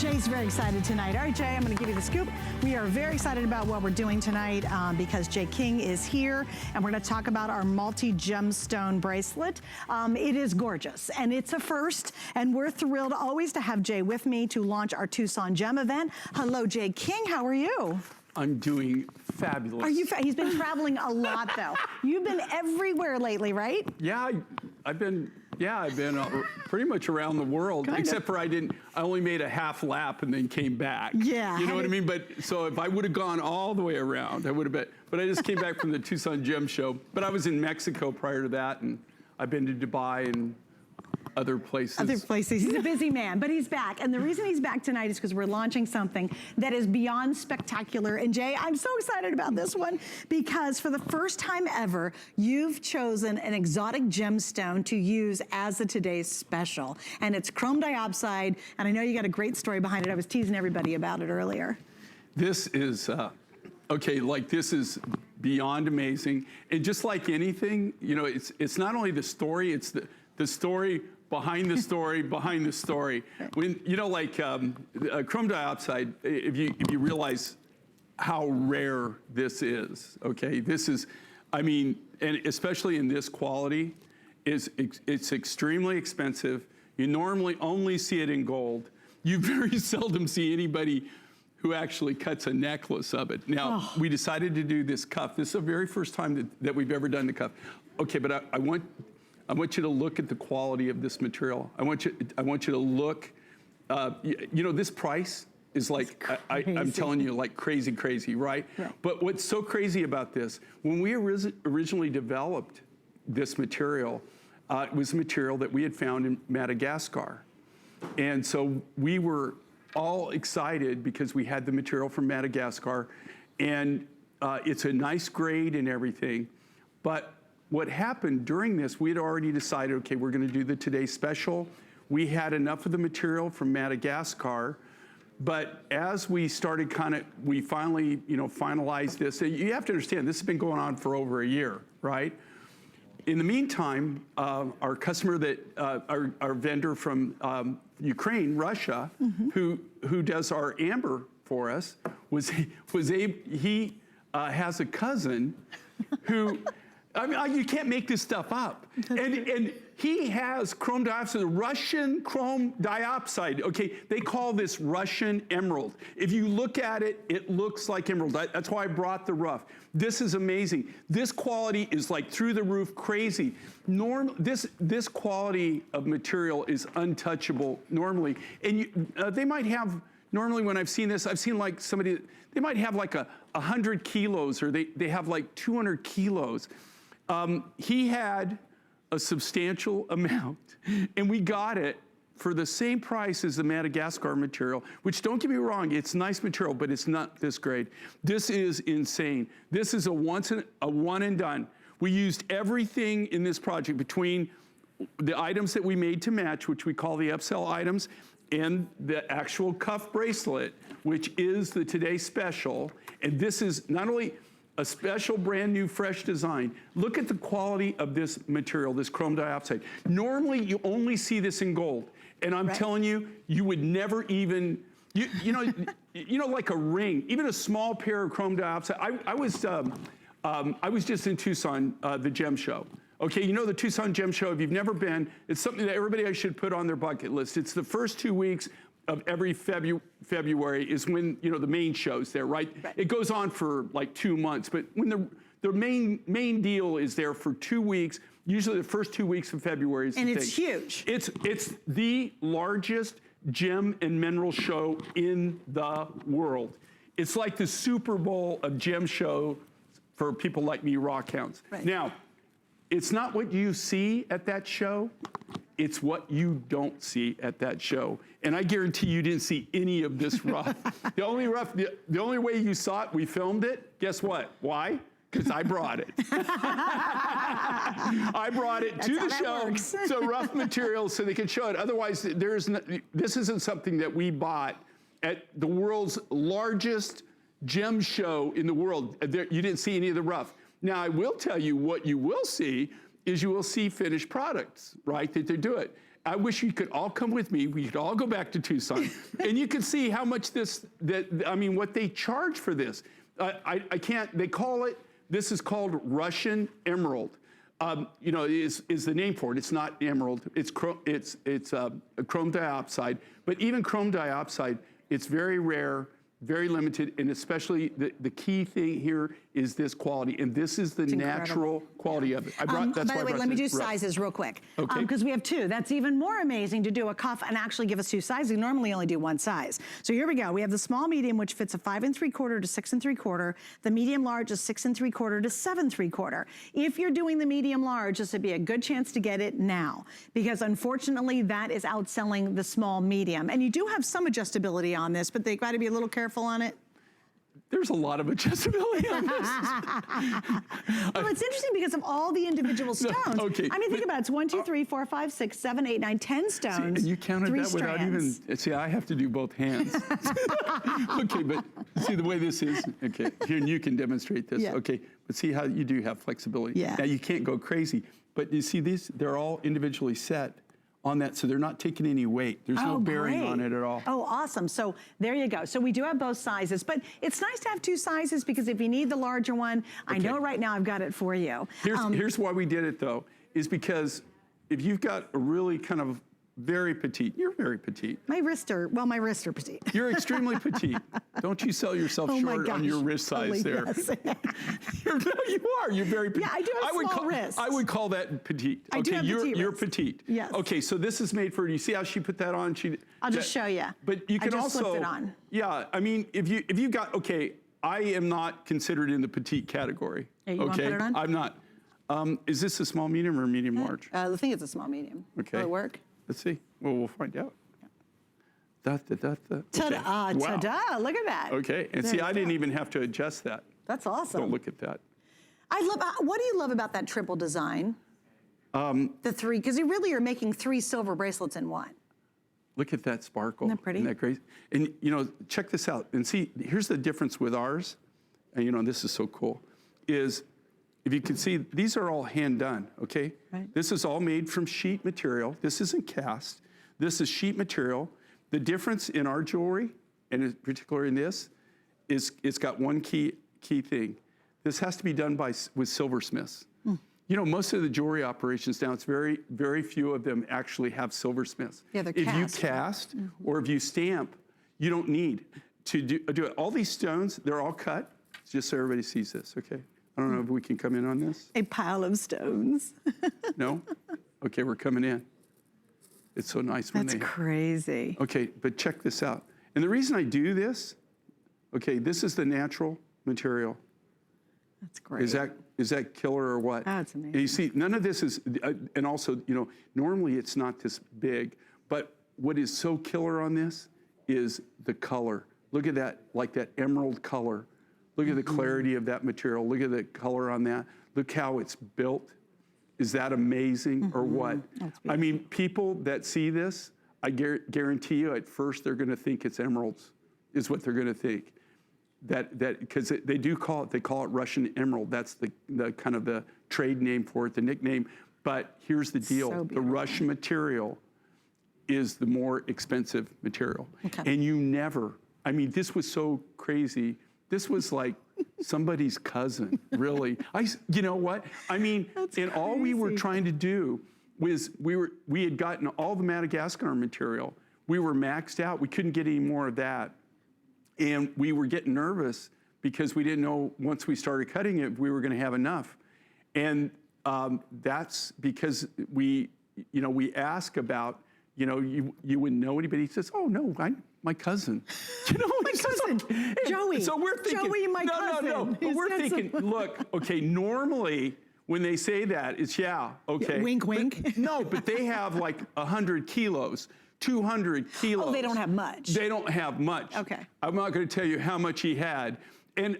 Jay's very excited tonight. All right, Jay, I'm going to give you the scoop. We are very excited about what we're doing tonight because Jay King is here, and we're going to talk about our multi-gemstone bracelet. It is gorgeous, and it's a first, and we're thrilled always to have Jay with me to launch our Tucson Gem event. Hello, Jay King. How are you? I'm doing fabulous. Are you? He's been traveling a lot, though. You've been everywhere lately, right? Yeah, I've been pretty much around the world, except for I only made a half lap and then came back. Yeah. You know what I mean? But so if I would have gone all the way around, I would have been, but I just came back from the Tucson Gem Show. But I was in Mexico prior to that, and I've been to Dubai and other places. Other places. He's a busy man, but he's back. And the reason he's back tonight is because we're launching something that is beyond spectacular. And Jay, I'm so excited about this one because for the first time ever, you've chosen an exotic gemstone to use as a today's special. And it's chrome diopside. And I know you got a great story behind it. I was teasing everybody about it earlier. This is, okay, like this is beyond amazing. And just like anything, you know, it's not only the story, it's the story behind the story, behind the story. When, you know, like chrome diopside, if you realize how rare this is, okay? This is, I mean, and especially in this quality, it's extremely expensive. You normally only see it in gold. You very seldom see anybody who actually cuts a necklace of it. Now, we decided to do this cuff. This is the very first time that we've ever done the cuff. Okay, but I want you to look at the quality of this material. I want you to look, you know, this price is like, I'm telling you, like crazy, right? Yeah. But what's so crazy about this, when we originally developed this material, it was a material that we had found in Madagascar. And so we were all excited because we had the material from Madagascar, and it's a nice grade and everything. But what happened during this, we had already decided, okay, we're gonna do the Today Special. We had enough of the material from Madagascar, but as we started we finally, you know, finalized this. You have to understand, this has been going on for over a year, right? In the meantime, our customer our vendor from Ukraine, Russia, who does our amber for us, he has a cousin who, I mean, you can't make this stuff up. And he has chrome diopside, Russian chrome diopside. Okay, they call this Russian emerald. If you look at it, it looks like emerald. That's why I brought the rough. This is amazing. This quality is like through the roof crazy. This quality of material is untouchable normally. And they might have, normally when I've seen this, I've seen like somebody, they might have like 100 kilos or they have like 200 kilos. He had a substantial amount, and we got it for the same price as the Madagascar material, which, don't get me wrong, it's nice material, but it's not this grade. This is insane. This is a one and done. We used everything in this project between the items that we made to match, which we call the upsell items, and the actual cuff bracelet, which is the Today Special. And this is not only a special, brand new, fresh design. Look at the quality of this material, this chrome diopside. Normally, you only see this in gold. And I'm telling you, you would never even, you know, like a ring, even a small pair of chrome diopside. I was just in Tucson, the Gem Show. Okay, you know the Tucson Gem Show, if you've never been, it's something that everybody should put on their bucket list. It's the first 2 weeks of every February is when, you know, the main show's there, right? It goes on for like 2 months, but when the main deal is there for 2 weeks, usually the first 2 weeks of February is the thing. And it's huge. It's the largest gem and mineral show in the world. It's like the Super Bowl of gem show for people like me, rock hounds. Right. Now, it's not what you see at that show, it's what you don't see at that show. And I guarantee you didn't see any of this rough. The only way you saw it, we filmed it, guess what? Why? Because I brought it. I brought it to the show, so rough materials so they could show it. Otherwise, this isn't something that we bought at the world's largest gem show in the world. You didn't see any of the rough. Now, I will tell you what you will see is you will see finished products, right, that they do it. I wish you could all come with me. We could all go back to Tucson, and you could see how much what they charge for this. I can't. They call it. This is called Russian emerald. Is the name for it. It's not emerald. It's chrome dioxide. But even chrome dioxide, it's very rare, very limited, and especially the key thing here is this quality, and this is the natural quality of it. By the way, let me do sizes real quick. Okay. Because we have two. That's even more amazing to do a cuff and actually give us two sizes. We normally only do one size. So here we go. We have the small medium, which fits a 5 3/4 to 6 3/4. The medium large is 6 3/4 to 7 3/4. If you're doing the medium large, this would be a good chance to get it now, because unfortunately that is outselling the small medium. And you do have some adjustability on this, but they've got to be a little careful on it. There's a lot of adjustability on this. Well, it's interesting because of all the individual stones. No, okay, I mean, think about it. It's 1, 2, 3, 4, 5, 6, 7, 8, 9, 10 stones. See, and you counted 3 that without strands. even, see, I have to do both hands. Okay, but see the way this is, okay, here, and you can demonstrate this. Yeah. Okay, but see how you do have flexibility. Yeah. Now you can't go crazy, but you see these, they're all individually set on that, so they're not taking any weight. There's no bearing on it at all. Oh, awesome. So there you go. So we do have both sizes, but it's nice to have two sizes because if you need the larger one, I know right now I've got it for you. Here's why we did it though, is because if you've got a really kind of very petite, you're very petite. My wrists are petite. You're extremely petite. Don't you sell yourself short on your wrist size there. Yes. You are. You're very petite. Yeah, I do have small wrists. I would call that petite. I do have petite you're wrists. petite. Yes. Okay, so this is made for, you see how she put that on? I'll just show you. But you can I just also, slipped it on. Yeah, I mean, if you got, okay, I am not considered in the petite category. Yeah, you want to put it on? I'm not. Is this a small medium or a medium large? I think it's a small medium. Okay. Will it work? Let's see. Well, we'll find out. Ta-da, ta-da, look at that. Okay, and see, I didn't even have to adjust that. That's awesome. Don't look at that. What do you love about that triple design? The three, because you really are making 3 silver bracelets in one. Look at that sparkle. Isn't that pretty? Isn't that great? And check this out. And see, here's the difference with ours. And this is so cool. Is if you can see, these are all hand done, okay? Right. This is all made from sheet material. This isn't cast. This is sheet material. The difference in our jewelry, and in particular in this, is it's got one key thing. This has to be done with silversmiths. Most of the jewelry operations now, it's very, very few of them actually have silversmiths. Yeah, they're if cast, you cast or if you stamp, you don't need to do it. All these stones, they're all cut, just so everybody sees this, okay? I don't know if we can come in on this. A pile of stones. No? Okay, we're coming in. It's so nice when That's crazy. Okay, but check this out. And the reason I do this, okay, this is the natural material. That's great. Is that killer or what? Oh, it's amazing. And you see, none of this is, and also, normally it's not this big, but what is so killer on this is the color. Look at that, like that emerald color. Look at the clarity of that material. Look at the color on that. Look how it's built. Is that amazing or what? I mean, people that see this, I guarantee you at first they're gonna think it's emeralds, is what they're gonna think. Because they call it Russian emerald. That's the kind of the trade name for it, the nickname. But here's the deal. So the Russian material is the more expensive material. Okay. And you never, I mean, this was so crazy. This was like somebody's cousin, really. You know what? I mean, all we were trying to do was we had gotten all the Madagascar material. We were maxed out. We couldn't get any more of that. And we were getting nervous because we didn't know once we started cutting it, we were going to have enough. And that's because we ask about, you wouldn't know anybody. He says, oh, no, my cousin. My cousin, Joey. So we're thinking, Joey, my cousin. No. But we're thinking, look, okay, normally when they say that, it's okay. Yeah, wink, wink. But, no, but they have like 100 kilos. 200 kilos. Oh, they don't have much. They don't have much. Okay. I'm not going to tell you how much he had. And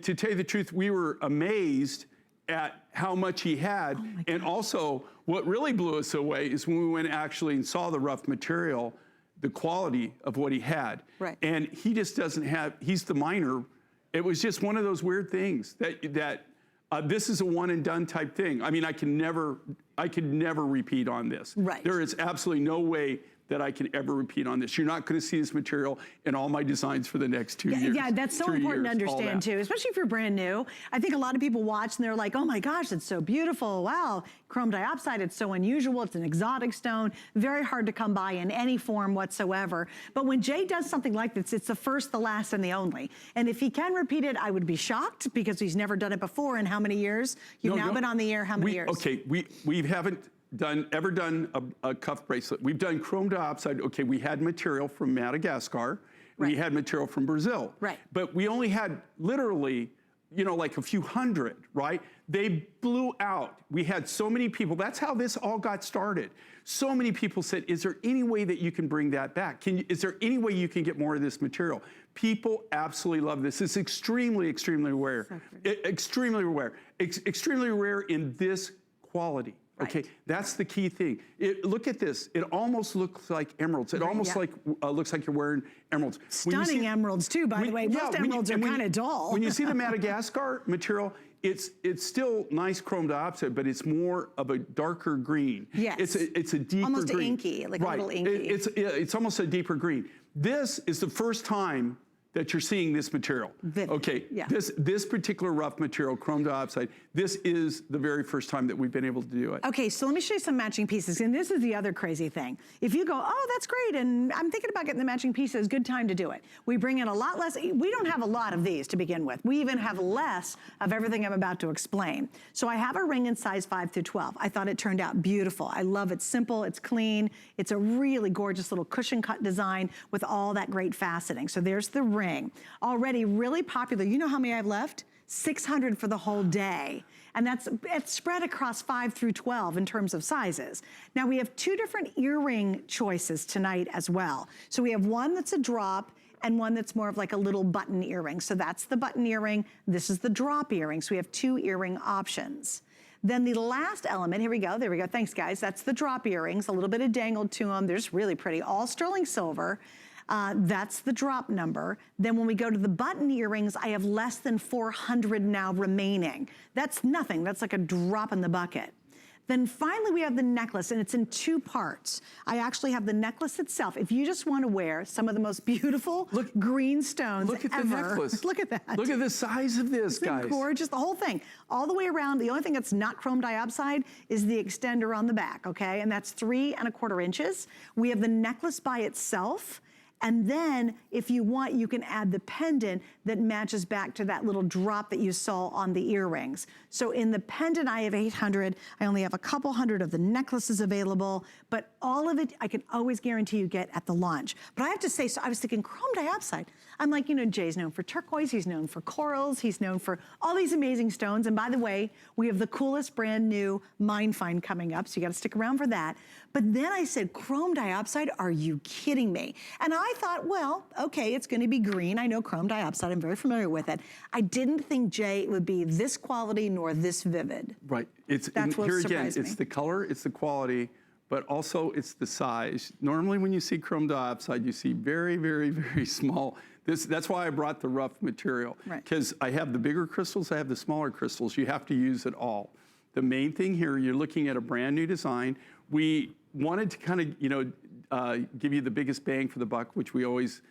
to tell you the truth, we were amazed at how much he had. And also, what really blew us away is when we went actually and saw the rough material, the quality of what he had. Right. And he just doesn't have, he's the miner. It was just one of those weird things that This is a one and done type thing. I mean, I could never repeat on this. Right. There is absolutely no way that I can ever repeat on this. You're not going to see this material in all my designs for the next 2 years. Yeah, that's so important to understand too, especially if you're brand new. I think a lot of people watch and they're like, oh my gosh, it's so beautiful. Wow, chrome dioxide, it's so unusual. It's an exotic stone, very hard to come by in any form whatsoever. But when Jay does something like this, it's the first, the last, and the only. And if he can repeat it, I would be shocked because he's never done it before in how many years? You've now been on the air how many years? Okay, we haven't ever done a cuff bracelet. We've done chrome dioxide. Okay, we had material from Madagascar. Right. We had material from Brazil. Right. But we only had literally, like a few hundred, right? They blew out. We had so many people. That's how this all got started. So many people said, is there any way that you can bring that back? Is there any way you can get more of this material? People absolutely love this. It's extremely, extremely rare. Extremely rare. Extremely rare in this quality. Right. Okay, that's the key thing. Look at this. It almost looks like emeralds. It almost looks like you're wearing emeralds. Stunning emeralds too, by the way. Most emeralds are kind of dull. When you see the Madagascar material, it's still nice chrome dioxide, but it's more of a darker green. Yes. It's a deeper almost green. Inky, like a little inky. It's almost a deeper green. This is the first time that you're seeing this material. Vivid. Okay, this particular rough material, chrome dioxide, this is the very first time that we've been able to do it. Okay, so let me show you some matching pieces, and this is the other crazy thing. If you go, oh, that's great, and I'm thinking about getting the matching pieces, good time to do it. We bring in a lot less, we don't have a lot of these to begin with. We even have less of everything I'm about to explain. So I have a ring in size 5 through 12. I thought it turned out beautiful. I love it, simple, it's clean, it's a really gorgeous little cushion cut design with all that great faceting. So there's the ring. Already really popular. You know how many I have left? 600 for the whole day. And it's spread across 5 through 12 in terms of sizes. Now we have 2 different earring choices tonight as well. So we have one that's a drop and one that's more of like a little button earring. So that's the button earring. This is the drop earring. So we have 2 earring options. Then the last element, here we go, there we go. Thanks guys. That's the drop earrings, a little bit of dangled to them. They're just really pretty, all sterling silver. That's the drop number. Then when we go to the button earrings, I have less than 400 now remaining. That's nothing, that's like a drop in the bucket. Then finally we have the necklace, and it's in 2 parts. I actually have the necklace itself. If you just want to wear some of the most beautiful green stones Look at ever. the necklace. Look at that. Look at the size of this, guys. Gorgeous, the whole thing. All the way around. The only thing that's not chrome dioxide is the extender on the back, okay? And that's 3 1/4 inches. We have the necklace by itself. And then, if you want, you can add the pendant that matches back to that little drop that you saw on the earrings. So in the pendant, I have 800. I only have a couple hundred of the necklaces available, but all of it, I can always guarantee you get at the launch. But I have to say, so I was thinking chrome dioxide. I'm like, Jay's known for turquoise, he's known for corals, he's known for all these amazing stones. And by the way, we have the coolest brand new mine find coming up, so you gotta stick around for that. But then I said, chrome dioxide, are you kidding me? And I thought, well, okay, it's gonna be green. I know chrome dioxide, I'm very familiar with it. I didn't think, Jay, it would be this quality nor this vivid. Right, That's what surprised me. It's the color, it's the quality, but also it's the size. Normally when you see chrome dioxide, you see very, very, very small. That's why I brought the rough material. Because I have the bigger crystals, I have the smaller crystals. You have to use it all. The main thing here, you're looking at a brand new design. We wanted to kind of, give you the biggest bang for the buck, which we always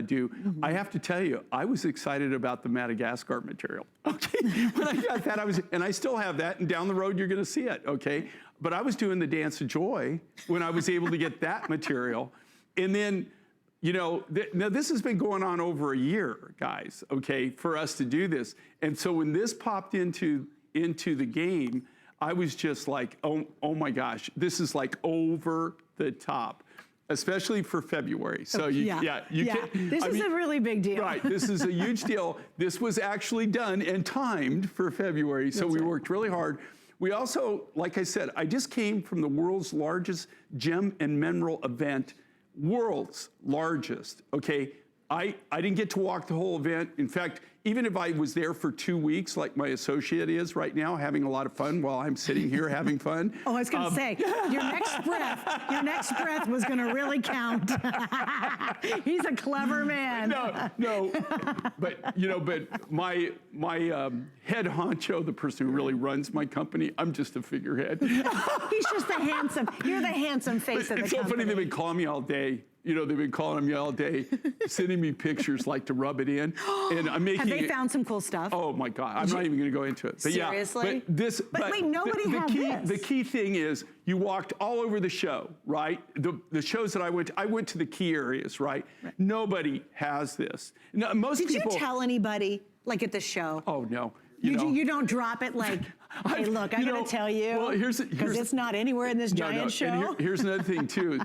do. I have to tell you, I was excited about the Madagascar material. Okay, when I got that, and I still have that, and down the road you're gonna see it, okay? But I was doing the dance of joy when I was able to get that material. And then, now this has been going on over a year, guys, okay, for us to do this. And so when this popped into the game, I was just like, oh my gosh, this is like over the top, especially for February. So this is a really big deal. Right, this is a huge deal. This was actually done and timed for February, so we worked really hard. We also, like I said, I just came from the world's largest gem and mineral event, world's largest, okay? I didn't get to walk the whole event. In fact, even if I was there for 2 weeks, like my associate is right now, having a lot of fun while I'm sitting here having fun. Oh, I was going to say, your next breath was going to really count. He's a clever man. No, but my head honcho, the person who really runs my company, I'm just a figurehead. He's just you're the handsome face of the company. It's so funny, they've been calling me all day. They've been calling me all day, sending me pictures like to rub it in. And I'm making Have they found some cool stuff? Oh my God, I'm not even gonna go into it. But seriously? Yeah, but wait, nobody had this. The key thing is you walked all over the show, right? The shows that I went to the key areas, right? Nobody has this. No, Did you tell anybody, like at the show? Oh no. You don't drop it like, hey, look, I'm going to tell you. Well, because it's not anywhere in this giant show. And here's another thing, too.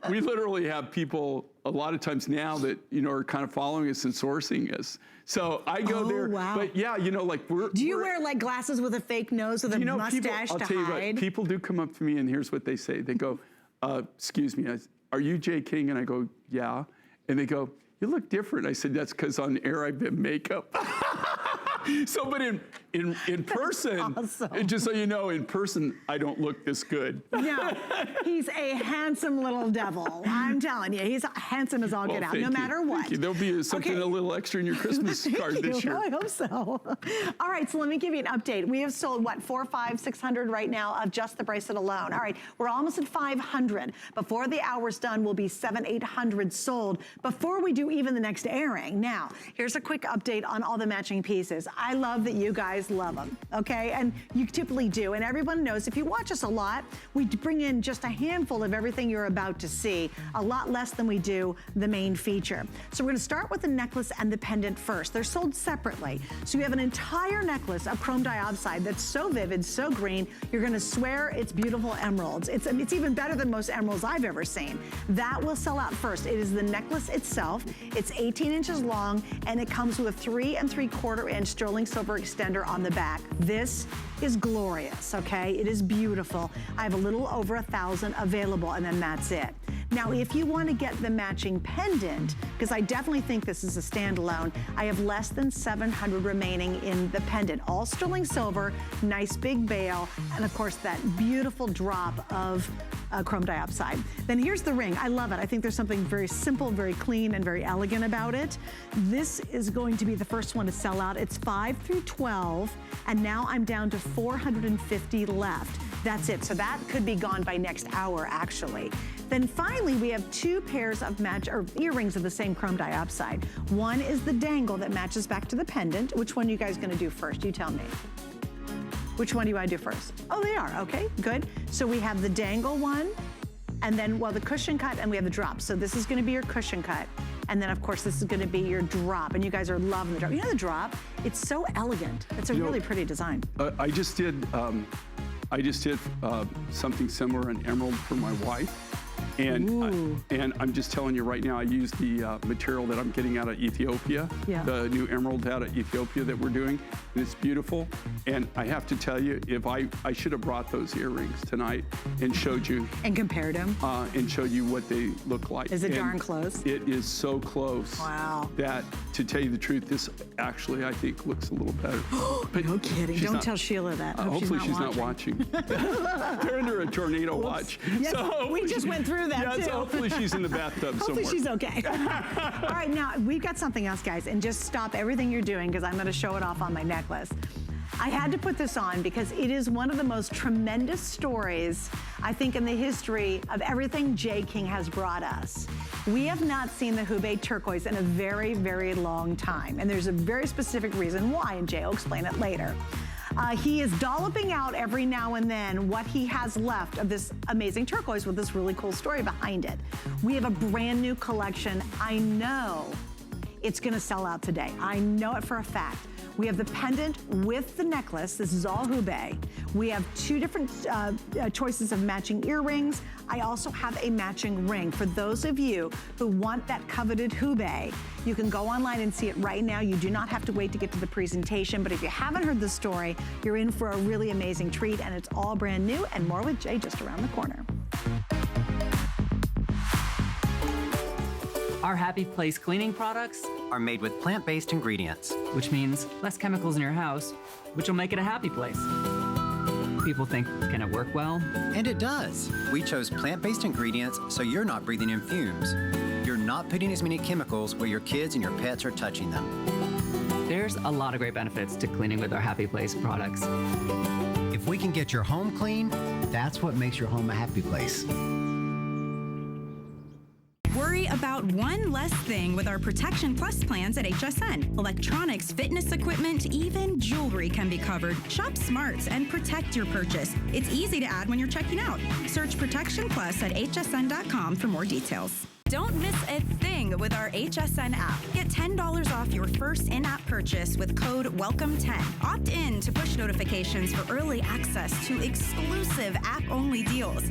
We literally have people a lot of times now that, are kind of following us and sourcing us. So I go there. Wow. But yeah, like Do you wear like glasses with a fake nose with a mustache I'll to tell you hide? What, people do come up to me and here's what they say. They go, excuse me, are you Jay King? And I go, yeah. And they go, you look different. I said, that's because on air I've been makeup. So, but in person, awesome. Just so you know, in person, I don't look this good. No, he's a handsome little devil. I'm telling you, he's handsome as all get out, no matter what. Thank you. There'll be something a little extra in your Christmas card this year. I hope so. All right, so let me give you an update. We have sold, 400, 500, 600 right now of just the bracelet alone. All right, we're almost at 500. Before the hour's done, we'll be 700, 800 sold before we do even the next airing. Now, here's a quick update on all the matching pieces. I love that you guys love them, okay? And you typically do. And everyone knows if you watch us a lot, we bring in just a handful of everything you're about to see, a lot less than we do the main feature. So we're gonna start with the necklace and the pendant first. They're sold separately. So you have an entire necklace of chrome dioxide that's so vivid, so green, you're gonna swear it's beautiful emeralds. It's even better than most emeralds I've ever seen. That will sell out first. It is the necklace itself. It's 18 inches long, and it comes with a 3 3/4 inch sterling silver extender on the back. This is glorious, okay? It is beautiful. I have a little over 1,000 available, and then that's it. Now, if you want to get the matching pendant, because I definitely think this is a standalone, I have less than 700 remaining in the pendant. All sterling silver, nice big bail, and of course that beautiful drop of chrome dioxide. Then here's the ring. I love it. I think there's something very simple, very clean, and very elegant about it. This is going to be the first one to sell out. It's 5 through 12, and now I'm down to 450 left. That's it. So that could be gone by next hour, actually. Then finally, we have 2 pairs of earrings of the same chrome dioxide. One is the dangle that matches back to the pendant. Which one are you guys gonna do first? You tell me. Which one do you want to do first? Oh, they are, okay, good. So we have the dangle one, and then, the cushion cut, and we have the drop. So this is gonna be your cushion cut. And then, of course, this is gonna be your drop, and you guys are loving the drop. You know the drop? It's so elegant. It's a really pretty design. I just did something similar, an emerald for my wife. And I'm just telling you right now, I use the material that I'm getting out of Ethiopia, the new emerald out of Ethiopia that we're doing, and it's beautiful. And I have to tell you, if I should have brought those earrings tonight and showed you. And compared them. And showed you what they look like. Is it darn close? It is so close. Wow. That, to tell you the truth, this actually, I think, looks a little better. But no kidding. Don't tell Sheila that. Hopefully she's not watching. They're under a tornado watch. Yes, so we just went through that too. So hopefully she's in the bathtub somewhere. Hopefully she's okay. All right, now we've got something else, guys, and just stop everything you're doing because I'm going to show it off on my necklace. I had to put this on because it is one of the most tremendous stories, I think, in the history of everything Jay King has brought us. We have not seen the Hubei turquoise in a very, very long time, and there's a very specific reason why, and Jay will explain it later. He is dolloping out every now and then what he has left of this amazing turquoise with this really cool story behind it. We have a brand new collection. I know it's gonna sell out today. I know it for a fact. We have the pendant with the necklace. This is all Hubei. We have 2 different choices of matching earrings. I also have a matching ring. For those of you who want that coveted Hubei, you can go online and see it right now. You do not have to wait to get to the presentation, but if you haven't heard the story, you're in for a really amazing treat, and it's all brand new, and more with Jay just around the corner. Our Happy Place cleaning products are made with plant-based ingredients. which means less chemicals in your house, which will make it a happy place. People think, can it work well? And it does. We chose plant-based ingredients so you're not breathing in fumes. You're not putting as many chemicals where your kids and your pets are touching them. There's a lot of great benefits to cleaning with our Happy Place products. If we can get your home clean, that's what makes your home a happy place. Worry about one less thing with our Protection Plus plans at HSN. Electronics, fitness equipment, even jewelry can be covered. Shop smart and protect your purchase. It's easy to add when you're checking out. Search Protection Plus at hsn.com for more details. Don't miss a thing with our HSN app. Get $10 off your first in-app purchase with code WELCOME10. Opt in to push notifications for early access to exclusive app-only deals.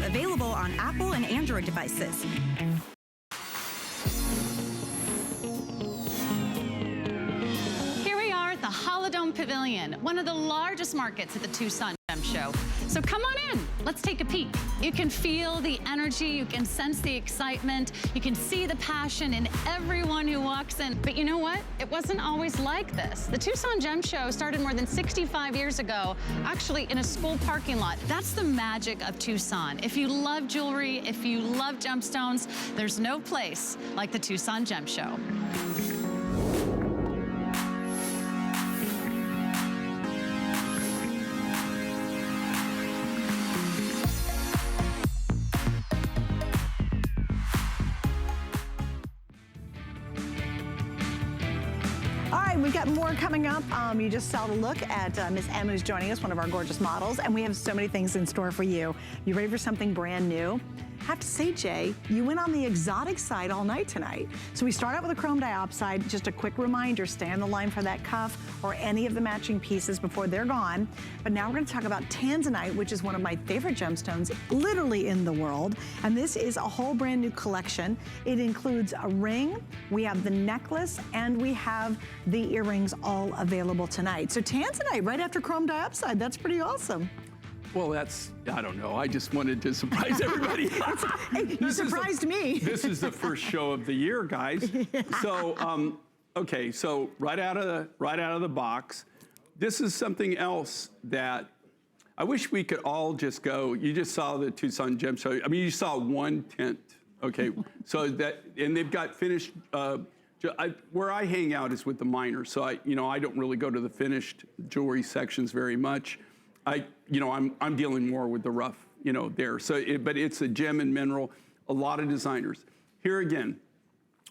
Available on Apple and Android devices. Here we are at the Holodome Pavilion, one of the largest markets at the Tucson Gem Show. So come on in, let's take a peek. You can feel the energy, you can sense the excitement, you can see the passion in everyone who walks in. But you know what? It wasn't always like this. The Tucson Gem Show started more than 65 years ago, actually in a school parking lot. That's the magic of Tucson. If you love jewelry, if you love gemstones, there's no place like the Tucson Gem Show. We've got more coming up. You just saw the look at Miss M, who's joining us, one of our gorgeous models, and we have so many things in store for you. You ready for something brand new? I have to say, Jay, you went on the exotic side all night tonight. So we start out with a chrome dioxide. Just a quick reminder, stay on the line for that cuff or any of the matching pieces before they're gone. But now we're going to talk about Tanzanite, which is one of my favorite gemstones literally in the world. And this is a whole brand new collection. It includes a ring, we have the necklace, and we have the earrings all available tonight. So Tanzanite right after chrome dioxide, that's pretty awesome. Well, that's, I don't know. I just wanted to surprise everybody. Hey, you surprised me. This is the first show of the year, guys. Yeah. So, okay, so right out of the box, this is something else that I wish we could all just go. You just saw the Tucson Gem Show. I mean, you saw one tent, okay? So that, and they've got finished, where I hang out is with the miners. So I don't really go to the finished jewelry sections very much. I'm dealing more with the rough, there. So, but it's a gem and mineral, a lot of designers. Here again,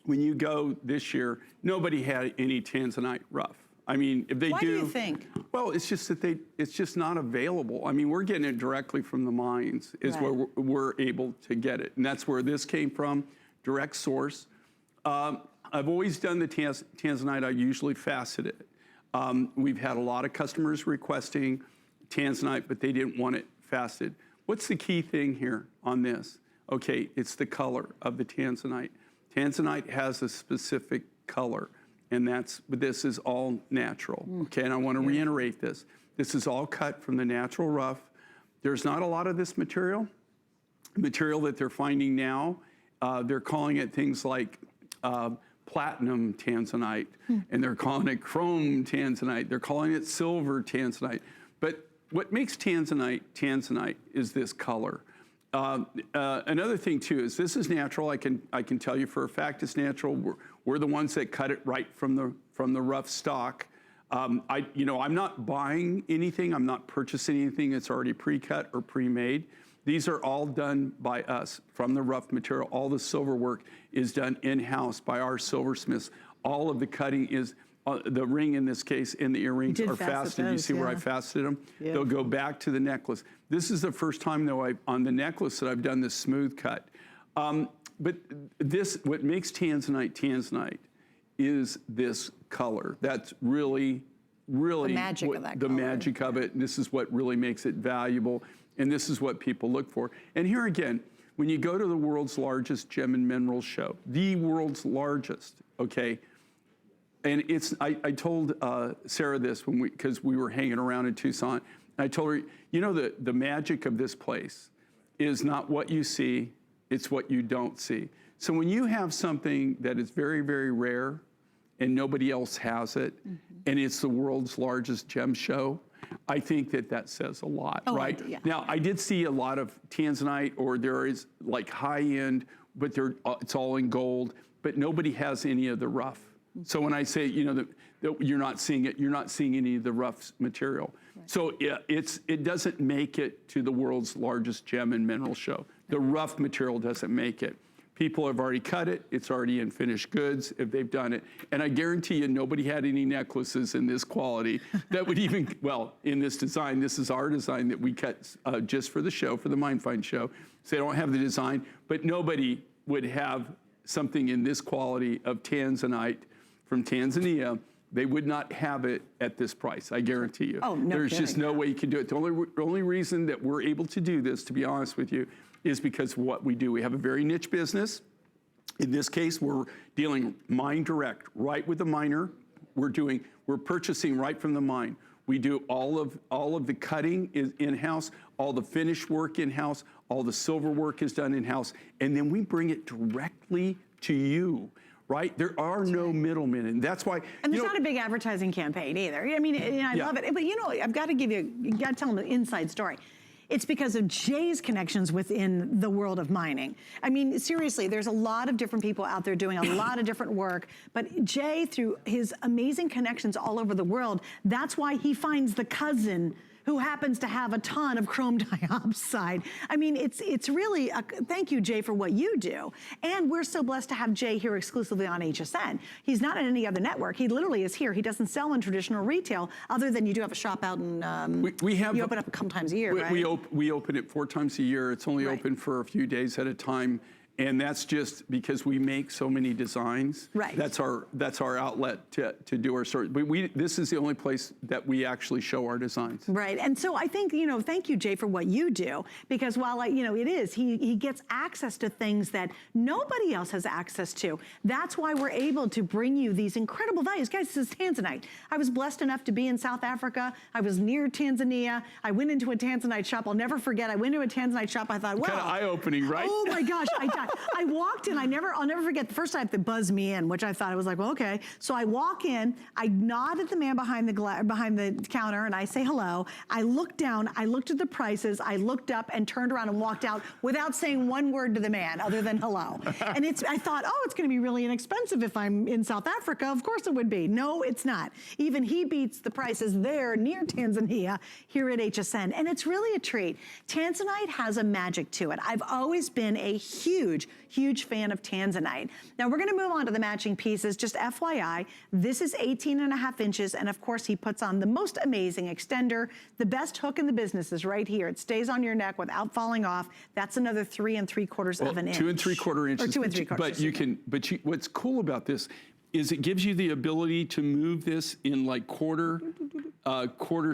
when you go this year, nobody had any Tanzanite rough. I mean, if they Why do you think? Well, it's just that it's just not available. I mean, we're getting it directly from the mines is Right. where we're able to get it. And that's where this came from, direct source. I've always done the Tanzanite, I usually facet it. We've had a lot of customers requesting Tanzanite, but they didn't want it faceted. What's the key thing here on this? Okay, it's the color of the Tanzanite. Tanzanite has a specific color, and but this is all natural. Okay, and I want to reiterate this. This is all cut from the natural rough. There's not a lot of this material. The material that they're finding now, they're calling it things like platinum Tanzanite, and they're calling it chrome Tanzanite. They're calling it silver Tanzanite. But what makes Tanzanite is this color. Another thing too is this is natural. I can tell you for a fact it's natural. We're the ones that cut it right from the rough stock. I'm not buying anything. I'm not purchasing anything that's already pre-cut or pre-made. These are all done by us from the rough material. All the silver work is done in-house by our silversmiths. All of the cutting is. The ring in this case and the earrings are faceted. You see where I faceted them? Yeah. They'll go back to the necklace. This is the first time though on the necklace that I've done this smooth cut. But what makes Tanzanite is this color. That's really the magic of that color. Magic of it. And this is what really makes it valuable. And this is what people look for. And here again, when you go to the world's largest gem and mineral show, the world's largest, okay? And I told Sarah this because we were hanging around in Tucson. I told her, the magic of this place is not what you see, it's what you don't see. So when you have something that is very, very rare and nobody else has it, and it's the world's largest gem show, I think that says a lot, right? Yeah. Now, I did see a lot of Tanzanite, or there is like high-end, but it's all in gold, but nobody has any of the rough. So when I say, you know, that you're not seeing it, you're not seeing any of the rough material. Right. So it doesn't make it to the world's largest gem and mineral show. The rough material doesn't make it. People have already cut it. It's already in finished goods if they've done it. And I guarantee you nobody had any necklaces in this quality that would even, well, in this design, this is our design that we cut just for the show, for the Mind Find show. So they don't have the design, but nobody would have something in this quality of Tanzanite from Tanzania. They would not have it at this price, I guarantee you. Oh, no There's kidding, just no way you can do it. The only reason that we're able to do this, to be honest with you, is because of what we do. We have a very niche business. In this case, we're dealing mine direct, right with the miner. We're purchasing right from the mine. We do all of the cutting is in-house, all the finish work in-house, all the silver work is done in-house, and then we bring it directly to you. Right? There are no middlemen, and that's why. And there's not a big advertising campaign either. I mean, and I love it. But you know, I've got to you got to tell them the inside story. It's because of Jay's connections within the world of mining. I mean, seriously, there's a lot of different people out there doing a lot of different work, but Jay, through his amazing connections all over the world, that's why he finds the cousin who happens to have a ton of chrome dioxide. I mean, it's really, thank you, Jay, for what you do. And we're so blessed to have Jay here exclusively on HSN. He's not on any other network. He literally is here. He doesn't sell in traditional retail, other than you do have a shop out in, you open up a couple times a year, right? We open it 4 times a year. It's only open for a few days at a time. And that's just because we make so many designs. Right. That's our outlet to do our story. But this is the only place that we actually show our designs. Right. And so I think, you know, thank you, Jay, for what you do, because while he gets access to things that nobody else has access to. That's why we're able to bring you these incredible values. Guys, this is Tanzanite. I was blessed enough to be in South Africa. I was near Tanzania. I went into a Tanzanite shop. I'll never forget. I went to a Tanzanite shop. I thought, well. Kind of eye-opening, right? Oh my gosh. I walked in, I'll never forget the first time they buzzed me in, which I thought, I was like, well, okay. So I walk in, I nod at the man behind the counter, and I say hello. I looked down, I looked at the prices, I looked up and turned around and walked out without saying one word to the man other than hello. And I thought, oh, it's gonna be really inexpensive if I'm in South Africa. Of course it would be. No, it's not. Even he beats the prices there near Tanzania here at HSN. And it's really a treat. Tanzanite has a magic to it. I've always been a huge fan of Tanzanite. Now we're gonna move on to the matching pieces. Just FYI, this is 18.5 inches, and of course he puts on the most amazing extender. The best hook in the business is right here. It stays on your neck without falling off. That's another 3 3/4 of an inch. 2 3/4 inches. Or 2 3/4. But what's cool about this is it gives you the ability to move this in like quarter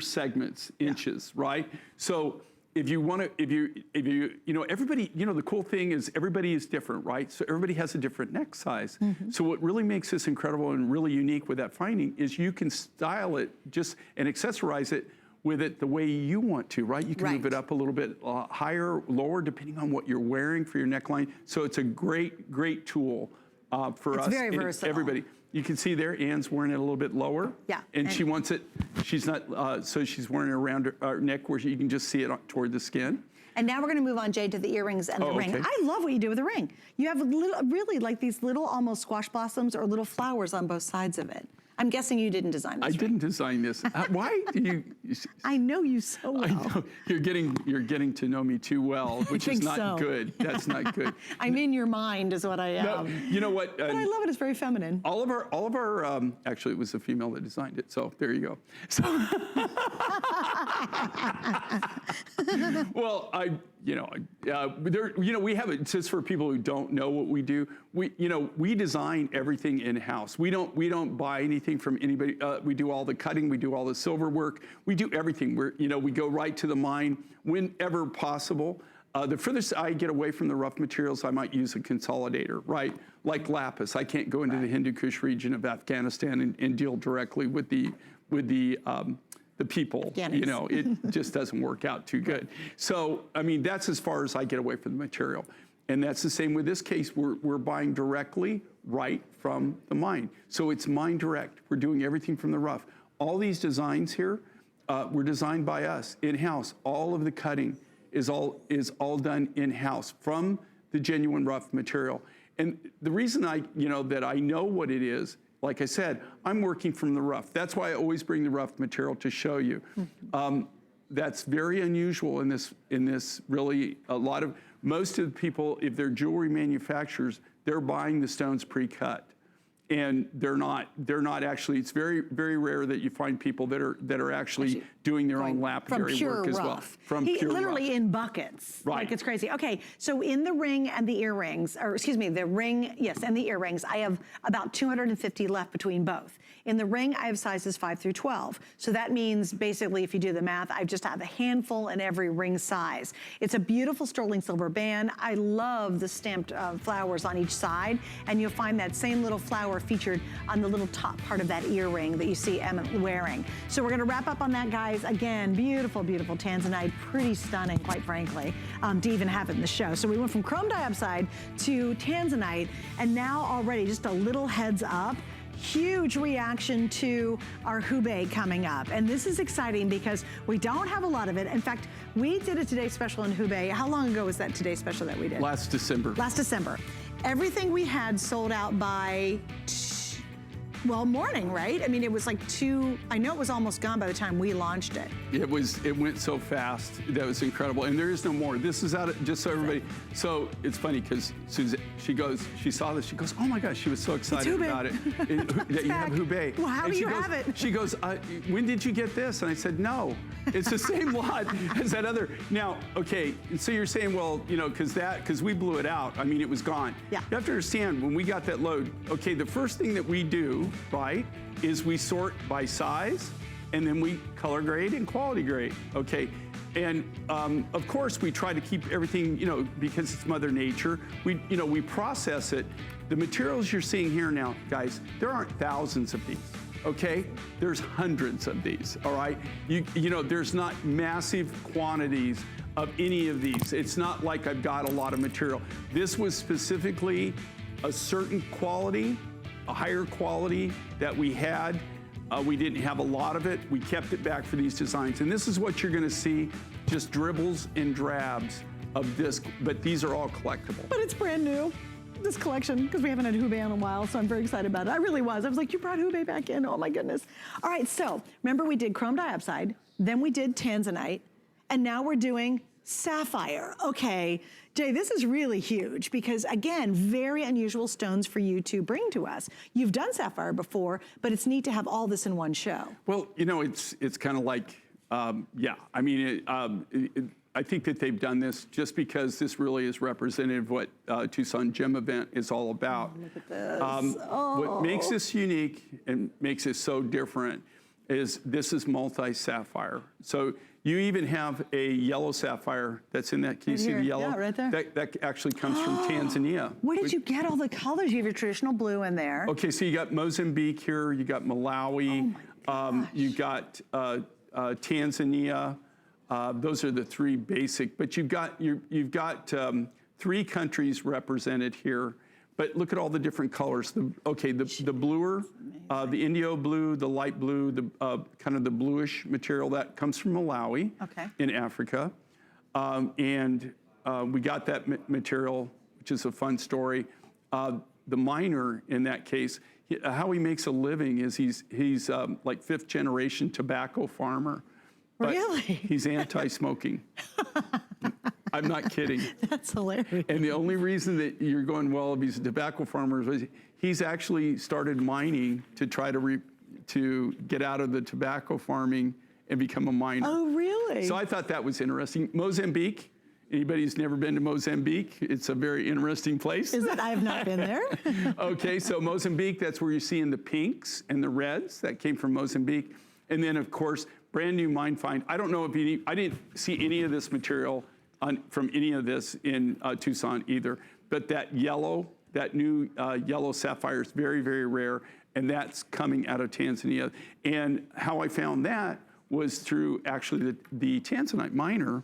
segments, inches, right? So if you want to, everybody, the cool thing is everybody is different, right? So everybody has a different neck size. So what really makes this incredible and really unique with that finding is you can style it and accessorize it with it the way you want to, right? You can move it up a little bit higher, lower, depending on what you're wearing for your neckline. So it's a great tool for us. It's very versatile. Everybody. You can see there, Ann's wearing it a little bit lower. Yeah. And she wants it, she's not, so she's wearing it around her neck where you can just see it toward the skin. And now we're gonna move on, Jay, to the earrings and the ring. I love what you do with the ring. You have really like these little almost squash blossoms or little flowers on both sides of it. I'm guessing you didn't design this. I didn't design this. Why do you? I know you so well. I know. You're getting to know me too well, which is not good. That's not good. I'm in your mind, is what I am. No, you know what? But I love it. It's very feminine. All of our. Actually, it was a female that designed it. So there you go. So. Well, we have it just for people who don't know what we do. We design everything in house. We don't buy anything from anybody. We do all the cutting. We do all the silver work. We do everything. We go right to the mine whenever possible. The furthest I get away from the rough materials, I might use a consolidator, right? Like lapis. I can't go into the Hindu Kush region of Afghanistan and deal directly with the people. It just doesn't work out too good. So, I mean, that's as far as I get away from the material. And that's the same with this case. We're buying directly right from the mine. So it's mine direct. We're doing everything from the rough. All these designs here were designed by us in-house. All of the cutting is all done in-house from the genuine rough material. And the reason that I know what it is, like I said, I'm working from the rough. That's why I always bring the rough material to show you. That's very unusual in this really, most of the people, if they're jewelry manufacturers, they're buying the stones pre-cut. And they're not actually, it's very, very rare that you find people that are actually doing their own lapidary work as well. From pure rough. Literally in buckets. Right. Like it's crazy. Okay, so in the ring and the earrings, or excuse me, the ring, yes, and the earrings, I have about 250 left between both. In the ring, I have sizes 5 through 12. So that means basically, if you do the math, I just have a handful in every ring size. It's a beautiful sterling silver band. I love the stamped flowers on each side, and you'll find that same little flower featured on the little top part of that earring that you see Emmett wearing. So we're gonna wrap up on that, guys. Again, beautiful, beautiful Tanzanite, pretty stunning, quite frankly, to even have it in the show. So we went from chrome diopside to Tanzanite, and now already just a little heads up, huge reaction to our Hubei coming up. And this is exciting because we don't have a lot of it. In fact, we did a Today Special in Hubei. How long ago was that Today Special that we did? Last December. Last December. Everything we had sold out by, well, morning, right? I mean, it was like I know it was almost gone by the time we launched it. It went so fast. That was incredible. And there is no more. This is out of, just so everybody, so it's funny because Suzanne, she saw this, she goes, oh my gosh, she was so excited about it. That you have Hubei. Well, how do you have it? She goes, when did you get this? And I said, no, it's the same lot as that other. Now, okay, so you're saying, well, because we blew it out. I mean, it was gone. Yeah. You have to understand, when we got that load, okay, the first thing that we do, right, is we sort by size, and then we color grade and quality grade, okay? And of course, we try to keep everything, because it's Mother Nature, we process it. The materials you're seeing here now, guys, there aren't thousands of these, okay? There's hundreds of these, all right? There's not massive quantities of any of these. It's not like I've got a lot of material. This was specifically a certain quality, a higher quality that we had. We didn't have a lot of it. We kept it back for these designs. And this is what you're gonna see, just dribbles and drabs of this, but these are all collectible. But it's brand new, this collection, because we haven't had Hubei in a while, so I'm very excited about it. I really was. I was like, you brought Hubei back in, oh my goodness. All right, so remember we did chrome diopside, then we did Tanzanite, and now we're doing Sapphire. Okay, Jay, this is really huge because, again, very unusual stones for you to bring to us. You've done Sapphire before, but it's neat to have all this in one show. Well, it's kind of like, yeah, I mean, I think that they've done this just because this really is representative of what Tucson Gem event is all about. Oh, look at this. What makes this unique and makes it so different is this is multi-sapphire. So you even have a yellow sapphire that's in that. Can you see the yellow? Yeah, right there. That actually comes from Tanzania. Where did you get all the colors? You have your traditional blue in there. Okay, so you got Mozambique here, you got Malawi, you got Tanzania. Those are the three basic, but you've got 3 countries represented here. But look at all the different colors. The bluer, the Indio blue, the light blue, the kind of the bluish material that comes from Malawi in Africa. And we got that material, which is a fun story. The miner in that case, how he makes a living is he's like 5th generation tobacco farmer. But really? He's anti-smoking. I'm not kidding. That's hilarious. And the only reason that you're going, well, if he's a tobacco farmer, is he's actually started mining to try to get out of the tobacco farming and become a miner. Oh, really? So I thought that was interesting. Mozambique, anybody who's never been to Mozambique, it's a very interesting place. Is it? I have not been there. Okay, so Mozambique, that's where you're seeing the pinks and the reds. That came from Mozambique. And then, of course, brand new mine find. I don't know if I didn't see any of this material from any of this in Tucson either, but that new yellow sapphire is very, very rare, and that's coming out of Tanzania. And how I found that was through actually the Tanzanite miner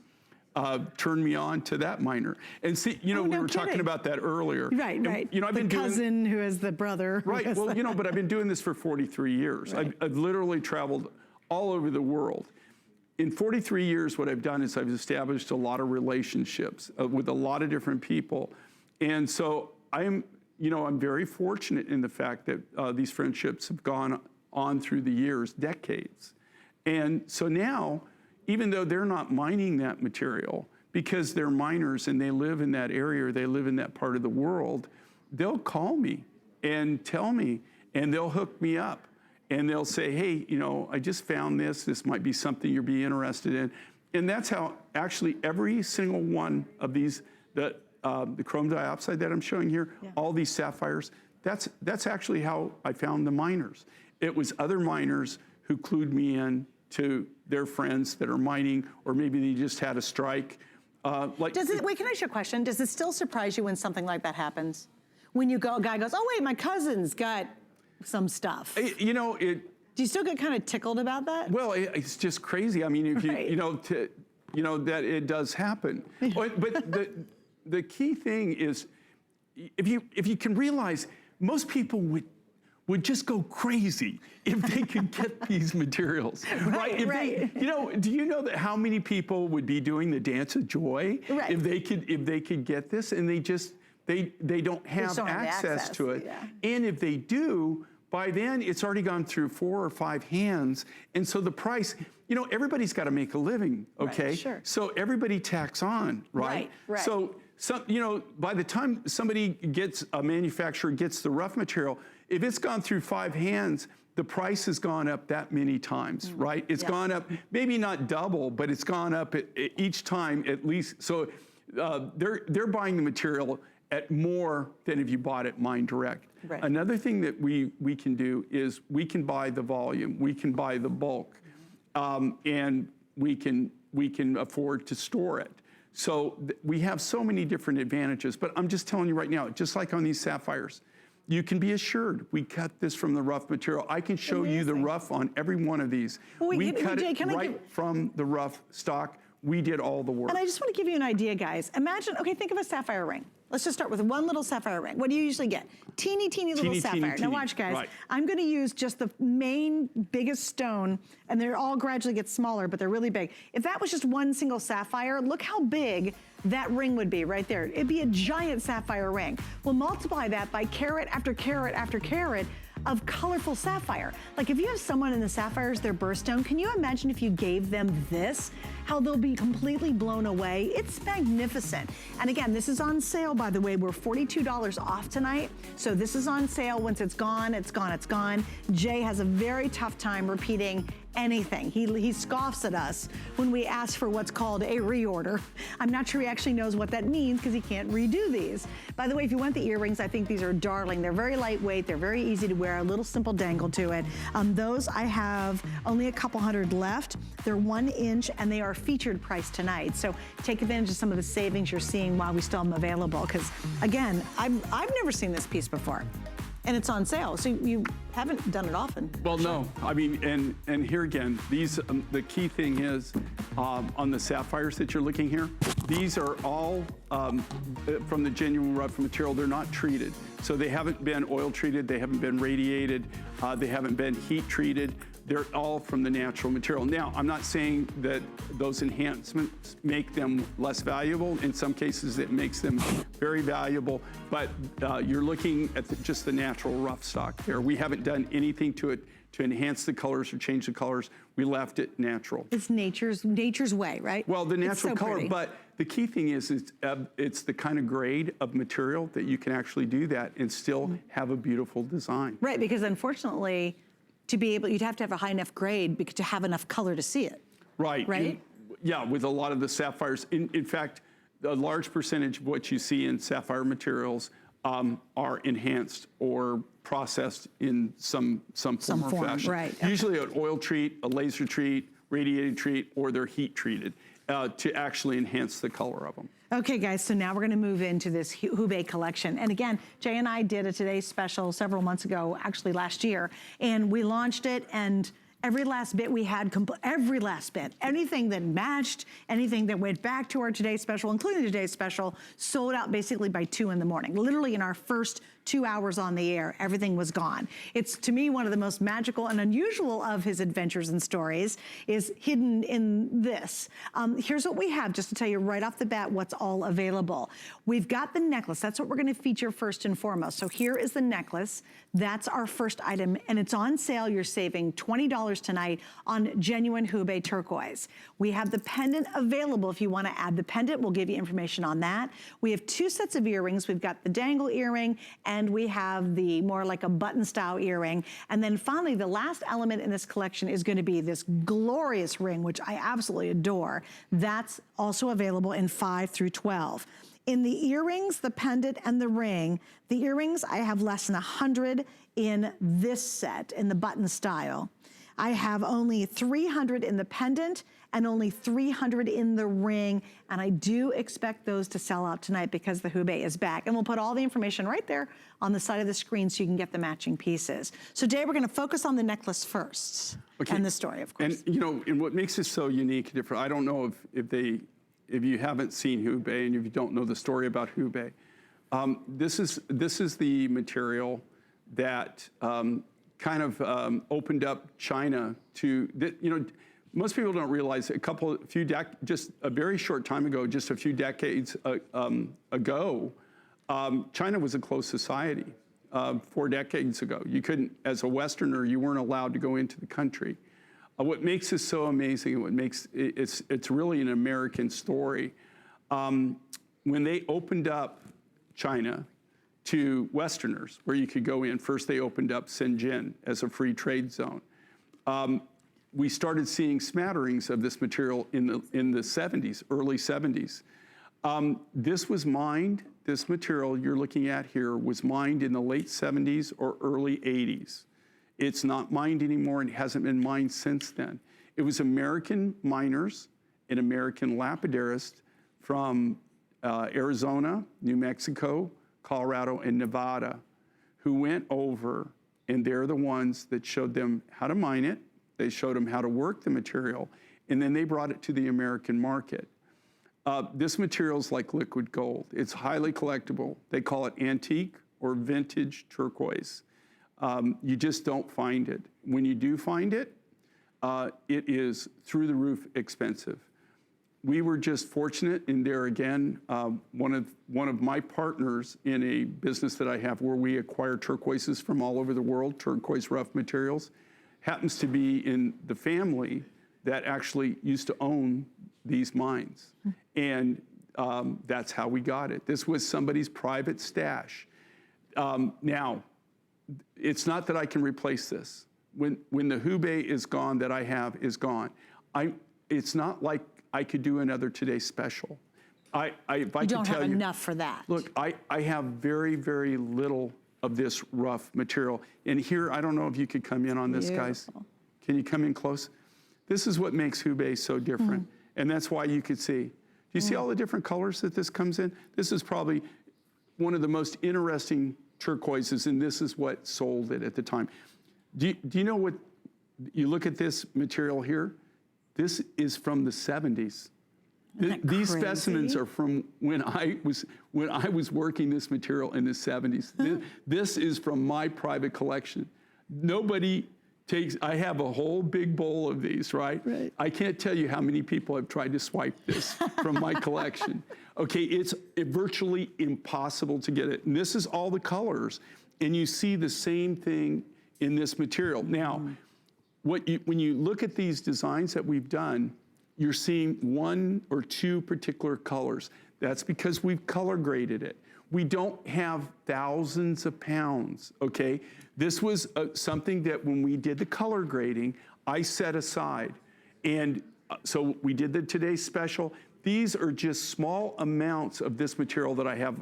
turned me on to that miner. And see, you know, we were talking about that earlier. Right, and, right. You know, I've been the cousin who is the brother. Right, well, you know, but I've been doing this for 43 years. Right. I've literally traveled all over the world. In 43 years, what I've done is I've established a lot of relationships with a lot of different people. And so I'm very fortunate in the fact that these friendships have gone on through the years, decades. And so now, even though they're not mining that material, because they're miners and they live in that area or they live in that part of the world, they'll call me and tell me, and they'll hook me up. And they'll say, hey, you know, I just found this. This might be something you'll be interested in. And that's how actually every single one of these, the chrome diopside that I'm showing here, all these sapphires, that's actually how I found the miners. It was other miners who clued me in to their friends that are mining, or maybe they just had a strike. Wait, can I ask you a question? Does it still surprise you when something like that happens? When a guy goes, oh wait, my cousin's got some stuff. You know, do you still get kind of tickled about that? Well, it's just crazy. I mean, if you know that it does happen. But the key thing is, if you can realize, most people would just go crazy if they could get these materials, right? Right. You know, do you know that how many people would be doing the dance of joy if they could get this, and they don't have access to it. Yeah. And if they do, by then it's already gone through 4 or 5 hands. And so the price, you know, everybody's got to make a living, okay? Right, sure. So everybody tacks on, right? Right. So, you know, by the time a manufacturer gets the rough material, if it's gone through 5 hands, the price has gone up that many times, right? It's gone up, maybe not double, but it's gone up each time at least. So they're buying the material at more than if you bought it mine direct. Right. Another thing that we can do is we can buy the volume, we can buy the bulk, and we can afford to store it. So we have so many different advantages, but I'm just telling you right now, just like on these sapphires, you can be assured we cut this from the rough material. I can show you the rough on every one of these. We cut it right from the rough stock. We did all the work. And I just want to give you an idea, guys. Imagine, okay, think of a sapphire ring. Let's just start with one little sapphire ring. What do you usually get? Teeny little sapphire. Now watch, guys. Right. I'm going to use just the main biggest stone, and they're all gradually get smaller, but they're really big. If that was just one single sapphire, look how big that ring would be right there. It'd be a giant sapphire ring. We'll multiply that by carat after carat after carat of colorful sapphire. Like if you have someone in the sapphires, their birthstone, can you imagine if you gave them this? How they'll be completely blown away. It's magnificent. And again, this is on sale, by the way. We're $42 off tonight. So this is on sale. Once it's gone, it's gone, it's gone. Jay has a very tough time repeating anything. He scoffs at us when we ask for what's called a reorder. I'm not sure he actually knows what that means because he can't redo these. By the way, if you want the earrings, I think these are darling. They're very lightweight. They're very easy to wear, a little simple dangle to it. Those I have only a couple hundred left. They're 1 inch and they are featured price tonight. So take advantage of some of the savings you're seeing while we still have them available. Because again, I've never seen this piece before. And it's on sale, so you haven't done it often. Well, no, I mean, and here again, these, the key thing is, on the sapphires that you're looking here, these are all from the genuine rough material. They're not treated. So they haven't been oil treated, they haven't been radiated, they haven't been heat treated. They're all from the natural material. Now, I'm not saying that those enhancements make them less valuable. In some cases, it makes them very valuable, but you're looking at just the natural rough stock there. We haven't done anything to it to enhance the colors or change the colors. We left it natural. It's nature's way, right? Well, the natural so color, pretty. but the key thing is it's the kind of grade of material that you can actually do that and still have a beautiful design. Right, because unfortunately, to be able, you'd have to have a high enough grade because to have enough color to see it. Right. Right? Yeah, with a lot of the sapphires. In fact, a large percentage of what you see in sapphire materials are enhanced or processed in some form or fashion. Right. Usually an oil treat, a laser treat, radiated treat, or they're heat treated to actually enhance the color of them. Okay, guys, so now we're going to move into this Hubei collection. And again, Jay and I did a Today's Special several months ago, actually last year, and we launched it, and Every last bit we had, every last bit. Anything that matched, anything that went back to our today's special, including today's special, sold out basically by 2 in the morning. Literally in our first 2 hours on the air, everything was gone. It's, to me, one of the most magical and unusual of his adventures and stories is hidden in this. Here's what we have, just to tell you right off the bat what's all available. We've got the necklace. That's what we're gonna feature first and foremost. So here is the necklace. That's our first item, and it's on sale. You're saving $20 tonight on genuine Hubei turquoise. We have the pendant available. If you wanna add the pendant, we'll give you information on that. We have 2 sets of earrings. We've got the dangle earring, and we have the more like a button style earring. And then finally, the last element in this collection is gonna be this glorious ring, which I absolutely adore. That's also available in 5 through 12. In the earrings, the pendant, and the ring, the earrings, I have less than 100 in this set, in the button style. I have only 300 in the pendant and only 300 in the ring, and I do expect those to sell out tonight because the Hubei is back. And we'll put all the information right there on the side of the screen so you can get the matching pieces. So Jay, we're gonna focus on the necklace first, and the story, of course. And you know, and what makes it so unique and different, I don't know if you haven't seen Hubei and if you don't know the story about Hubei, this is the material that kind of opened up China to, you know, most people don't realize just a very short time ago, just a few decades ago, China was a closed society. 4 decades ago, you couldn't, as a Westerner, you weren't allowed to go into the country. What makes this so amazing, and what makes it's really an American story, when they opened up China to Westerners, where you could go in, first they opened up Shenzhen as a free trade zone. We started seeing smatterings of this material in the 70s, early 70s. This was mined, this material you're looking at here was mined in the late 70s or early 80s. It's not mined anymore and hasn't been mined since then. It was American miners and American lapidarists from Arizona, New Mexico, Colorado, and Nevada who went over, and they're the ones that showed them how to mine it. They showed them how to work the material, and then they brought it to the American market. This material is like liquid gold. It's highly collectible. They call it antique or vintage turquoise. You just don't find it. When you do find it, it is through the roof expensive. We were just fortunate, and there again, one of my partners in a business that I have where we acquire turquoises from all over the world, turquoise rough materials, happens to be in the family that actually used to own these mines. And that's how we got it. This was somebody's private stash. Now, it's not that I can replace this. When the Hubei is gone that I have is gone, it's not like I could do another Today Special. If I You could don't tell have you, enough for that. Look, I have very, very little of this rough material. And here, I don't know if you could come in on this, guys. Can you come in close? This is what makes Hubei so different. And that's why you could see. Do you see all the different colors that this comes in? This is probably one of the most interesting turquoises, and this is what sold it at the time. Do you know what, you look at this material here, this is from the 70s. These specimens are from when I was working this material in the 70s. This is from my private collection. Nobody takes, I have a whole big bowl of these, right? I can't tell you how many people have tried to swipe this from my collection. Okay, it's virtually impossible to get it. And this is all the colors. And you see the same thing in this material. Now, when you look at these designs that we've done, you're seeing 1 or 2 particular colors. That's because we've color graded it. We don't have thousands of pounds, okay? This was something that when we did the color grading, I set aside. And so we did the Today Special. These are just small amounts of this material that I have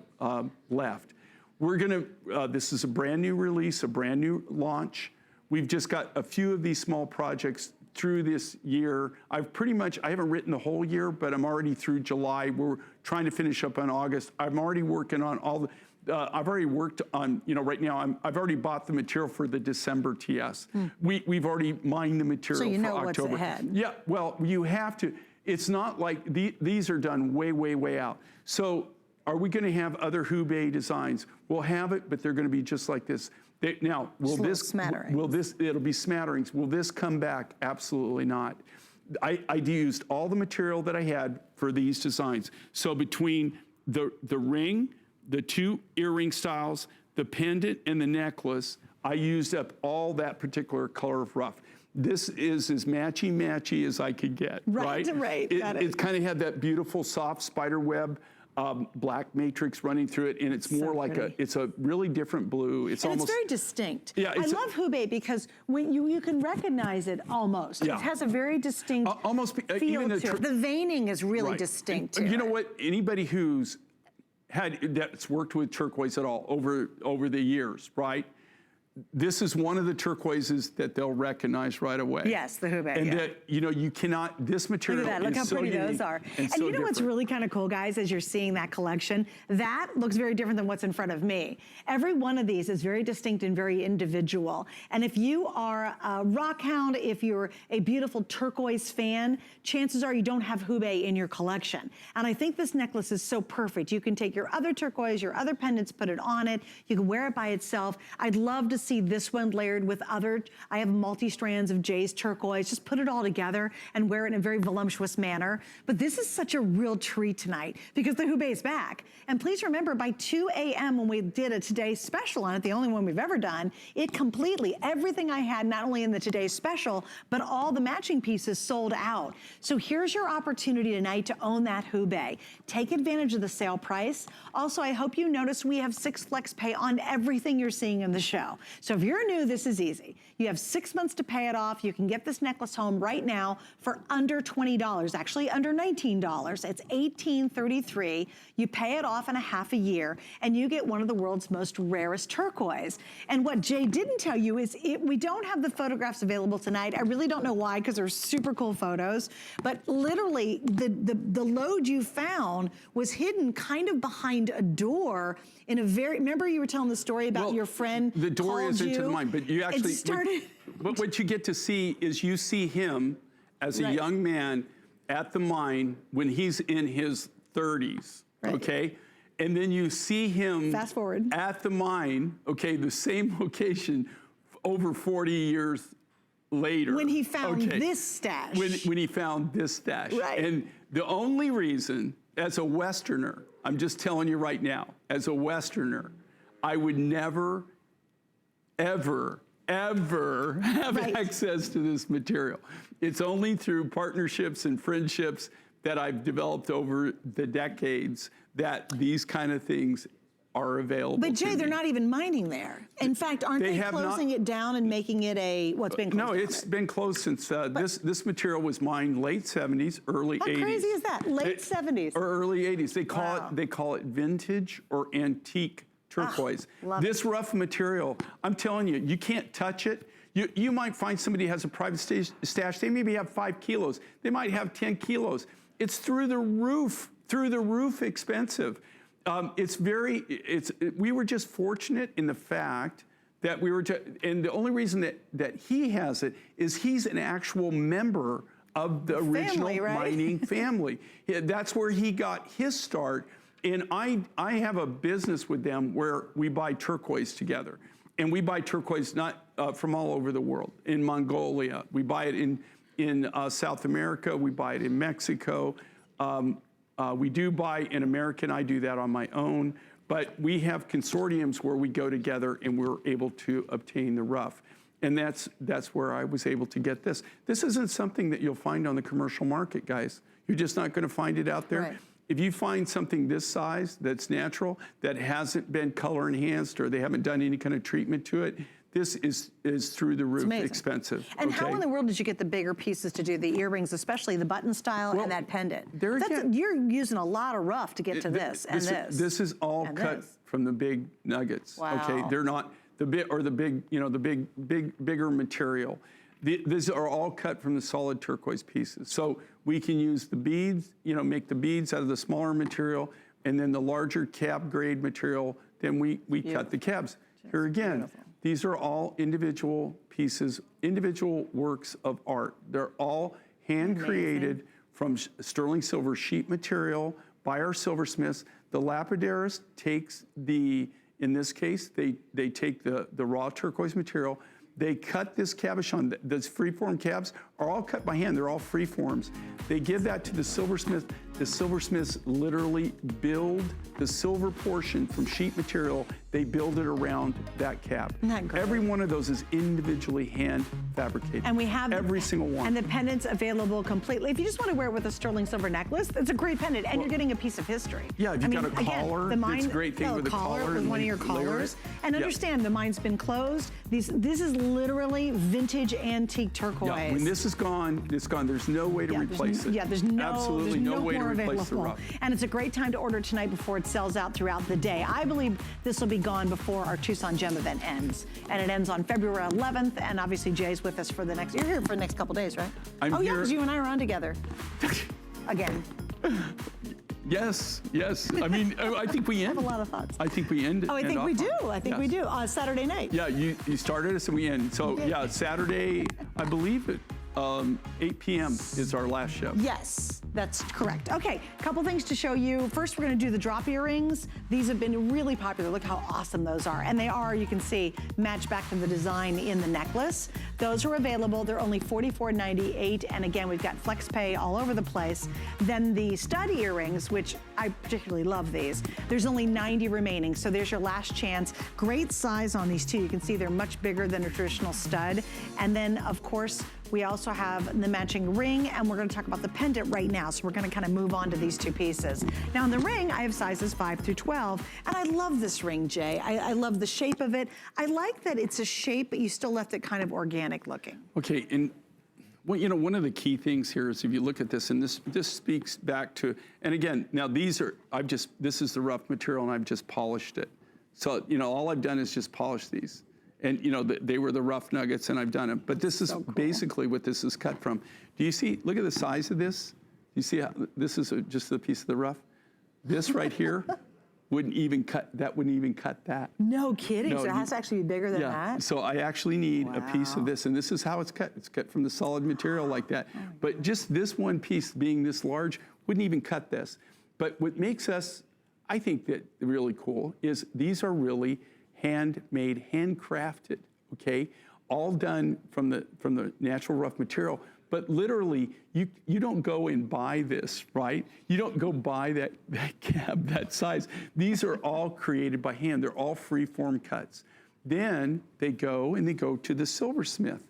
left. We're gonna, this is a brand new release, a brand new launch. We've just got a few of these small projects through this year. I haven't written the whole year, but I'm already through July. We're trying to finish up on August. I'm already working on all I've already worked on, right now I've already bought the material for the December TS. We've already mined the material So you know for what's October. ahead. Yeah, well, you have to. It's not like these are done way, way, way out. So are we going to have other Hubei designs? We'll have it, but they're going to be just like this. Now, Just little smatterings. It'll be smatterings. Will this come back? Absolutely not. I used all the material that I had for these designs. So between the ring, the 2 earring styles, the pendant, and the necklace, I used up all that particular color of rough. This is as matchy as I could get, right? Right. It's kind of had that beautiful soft spider web black matrix running through it, and it's more like it's a really different blue. It's almost very distinct. Yeah, I love Hubei because when you can recognize it almost. Yeah. It has a very distinct feel even to it. The veining is really distinct. And you know what? Anybody that's worked with turquoise at all over the years, right? This is one of the turquoises that they'll recognize right away. Yes, the Hubei. And that, you cannot, this material Look at that, look how is so pretty unique those are. And so you know what's different. really kind of cool, guys, as you're seeing that collection? That looks very different than what's in front of me. Every one of these is very distinct and very individual. And if you are a rock hound, if you're a beautiful turquoise fan, chances are you don't have Hubei in your collection. And I think this necklace is so perfect. You can take your other turquoise, your other pendants, put it on it. You can wear it by itself. I'd love to see this one layered with other, I have multi-strands of Jay's turquoise. Just put it all together and wear it in a very voluptuous manner. But this is such a real treat tonight because the Hubei is back. And please remember, by 2 a.m. when we did a Today Special on it, the only one we've ever done, it completely, everything I had, not only in the Today Special, but all the matching pieces sold out. So here's your opportunity tonight to own that Hubei. Take advantage of the sale price. Also, I hope you notice we have 6 flex pay on everything you're seeing in the show. So if you're new, this is easy. You have 6 months to pay it off. You can get this necklace home right now for under $20, actually under $19. It's $18.33. You pay it off in a half a year, and you get one of the world's most rarest turquoise. And what Jay didn't tell you is we don't have the photographs available tonight. I really don't know why, because they're super cool photos. But literally, the load you found was hidden kind of behind a door in a very, remember you were telling the story about your friend The door called is into you? the mine, but you actually, It started. what you get to see is you see him as a young man at the mine when he's in his 30s, okay? And then you see him Fast forward. at the mine, okay, the same location over 40 years later. When he found this stash. When he found this stash. Right. And the only reason, as a Westerner, I'm just telling you right now, as a Westerner, I would never, ever have access to this material. It's only through partnerships and friendships that I've developed over the decades that these kind of things are available. But Jay, to they're me. not even mining there. In fact, aren't they closing it down and making it a, what's been closed No, down? it's been closed since this material was mined late 70s, early 80s. How crazy is that? Late 70s. Or early 80s. They call it vintage or antique turquoise. Love This rough material, I'm telling you, you can't touch it. You might find somebody who has a private stash. They maybe have 5 kilos. They might have 10 kilos. It's through the roof expensive. We were just fortunate in the fact that and the only reason that he has it is he's an actual member of the original mining family. That's where he got his start. And I have a business with them where we buy turquoise together. And we buy turquoise not from all over the world. In Mongolia, we buy it in South America, we buy it in Mexico. We do buy in America, and I do that on my own. But we have consortiums where we go together and we're able to obtain the rough. And that's where I was able to get this. This isn't something that you'll find on the commercial market, guys. You're just not going to find it out there. Right. If you find something this size that's natural, that hasn't been color enhanced or they haven't done any kind of treatment to it, this is through the roof expensive. And how in the world did you get the bigger pieces to do the earrings, especially the button style and that pendant? You're using a lot of rough to get to this and this. This is all cut from the big nuggets. Wow. Okay, they're not the bigger material. These are all cut from the solid turquoise pieces. So we can use the beads, make the beads out of the smaller material, and then the larger cap grade material then we cut the cabs. Here again, these are all individual pieces, individual works of art. They're all hand-created from sterling silver sheet material by our silversmiths. The lapidarist takes in this case, they take the raw turquoise material, they cut this cabochon. Those freeform cabs are all cut by hand. They're all freeforms. They give that to the silversmith. The silversmiths literally build the silver portion from sheet material. They build it around that cab. Isn't that great? Every one of those is individually hand fabricated. And we have every single one. And the pendant's available completely. If you just want to wear it with a sterling silver necklace, it's a great pendant, and you're getting a piece of history. Yeah, if you've got a collar, again, it's a great thing with a collar with and one of your layer collars. it. And Yep. understand, the mine's been closed. This is literally vintage antique turquoise. Yeah, when this is gone, it's gone. There's no way to replace it. Yeah, there's absolutely no way to more replace the available. rough. And it's a great time to order tonight before it sells out throughout the day. I believe this will be gone before our Tucson Gem event ends. And it ends on February 11th. And obviously Jay's with us for the next, you're here for the next couple days, right? I'm yeah, here. because you and I are on together. Again. Yes. I mean, I think we I end. have a lot of thoughts. I think we end. Oh, I think we do. I think we do. Saturday night. Yeah, you started us and we end. So yeah, Saturday, I believe it. 8 p.m. is our last show. Yes, that's correct. Okay, couple things to show you. First, we're gonna do the drop earrings. These have been really popular. Look how awesome those are. And they are, you can see, matched back to the design in the necklace. Those are available. They're only $44.98. And again, we've got flex pay all over the place. Then the stud earrings, which I particularly love these. There's only 90 remaining, so there's your last chance. Great size on these too. You can see they're much bigger than a traditional stud. And then, of course, we also have the matching ring, and we're gonna talk about the pendant right now, so we're gonna kind of move on to these two pieces. Now in the ring, I have sizes 5 through 12, and I love this ring, Jay. I love the shape of it. I like that it's a shape, but you still left it kind of organic looking. Okay, and well, you know, one of the key things here is if you look at this, and this speaks back to, and again, now these are, this is the rough material, and I've just polished it. So, you know, all I've done is just polish these. And you know, they were the rough nuggets, and I've done it. But this is so cool. Basically what this is cut from. Do you see, look at the size of this? You see how this is just a piece of the rough? This right here wouldn't even cut that. No kidding, No, so it has to actually be bigger than that? So I actually need a piece of this, and this is how it's cut. It's cut from the solid material like that. But just this one piece being this large wouldn't even cut this. But what makes us, I think that really cool is these are really handmade, handcrafted, okay? All done from the natural rough material. But literally, you don't go and buy this, right? You don't go buy that cab that size. These are all created by hand. They're all free-form cuts. Then they go to the silversmith.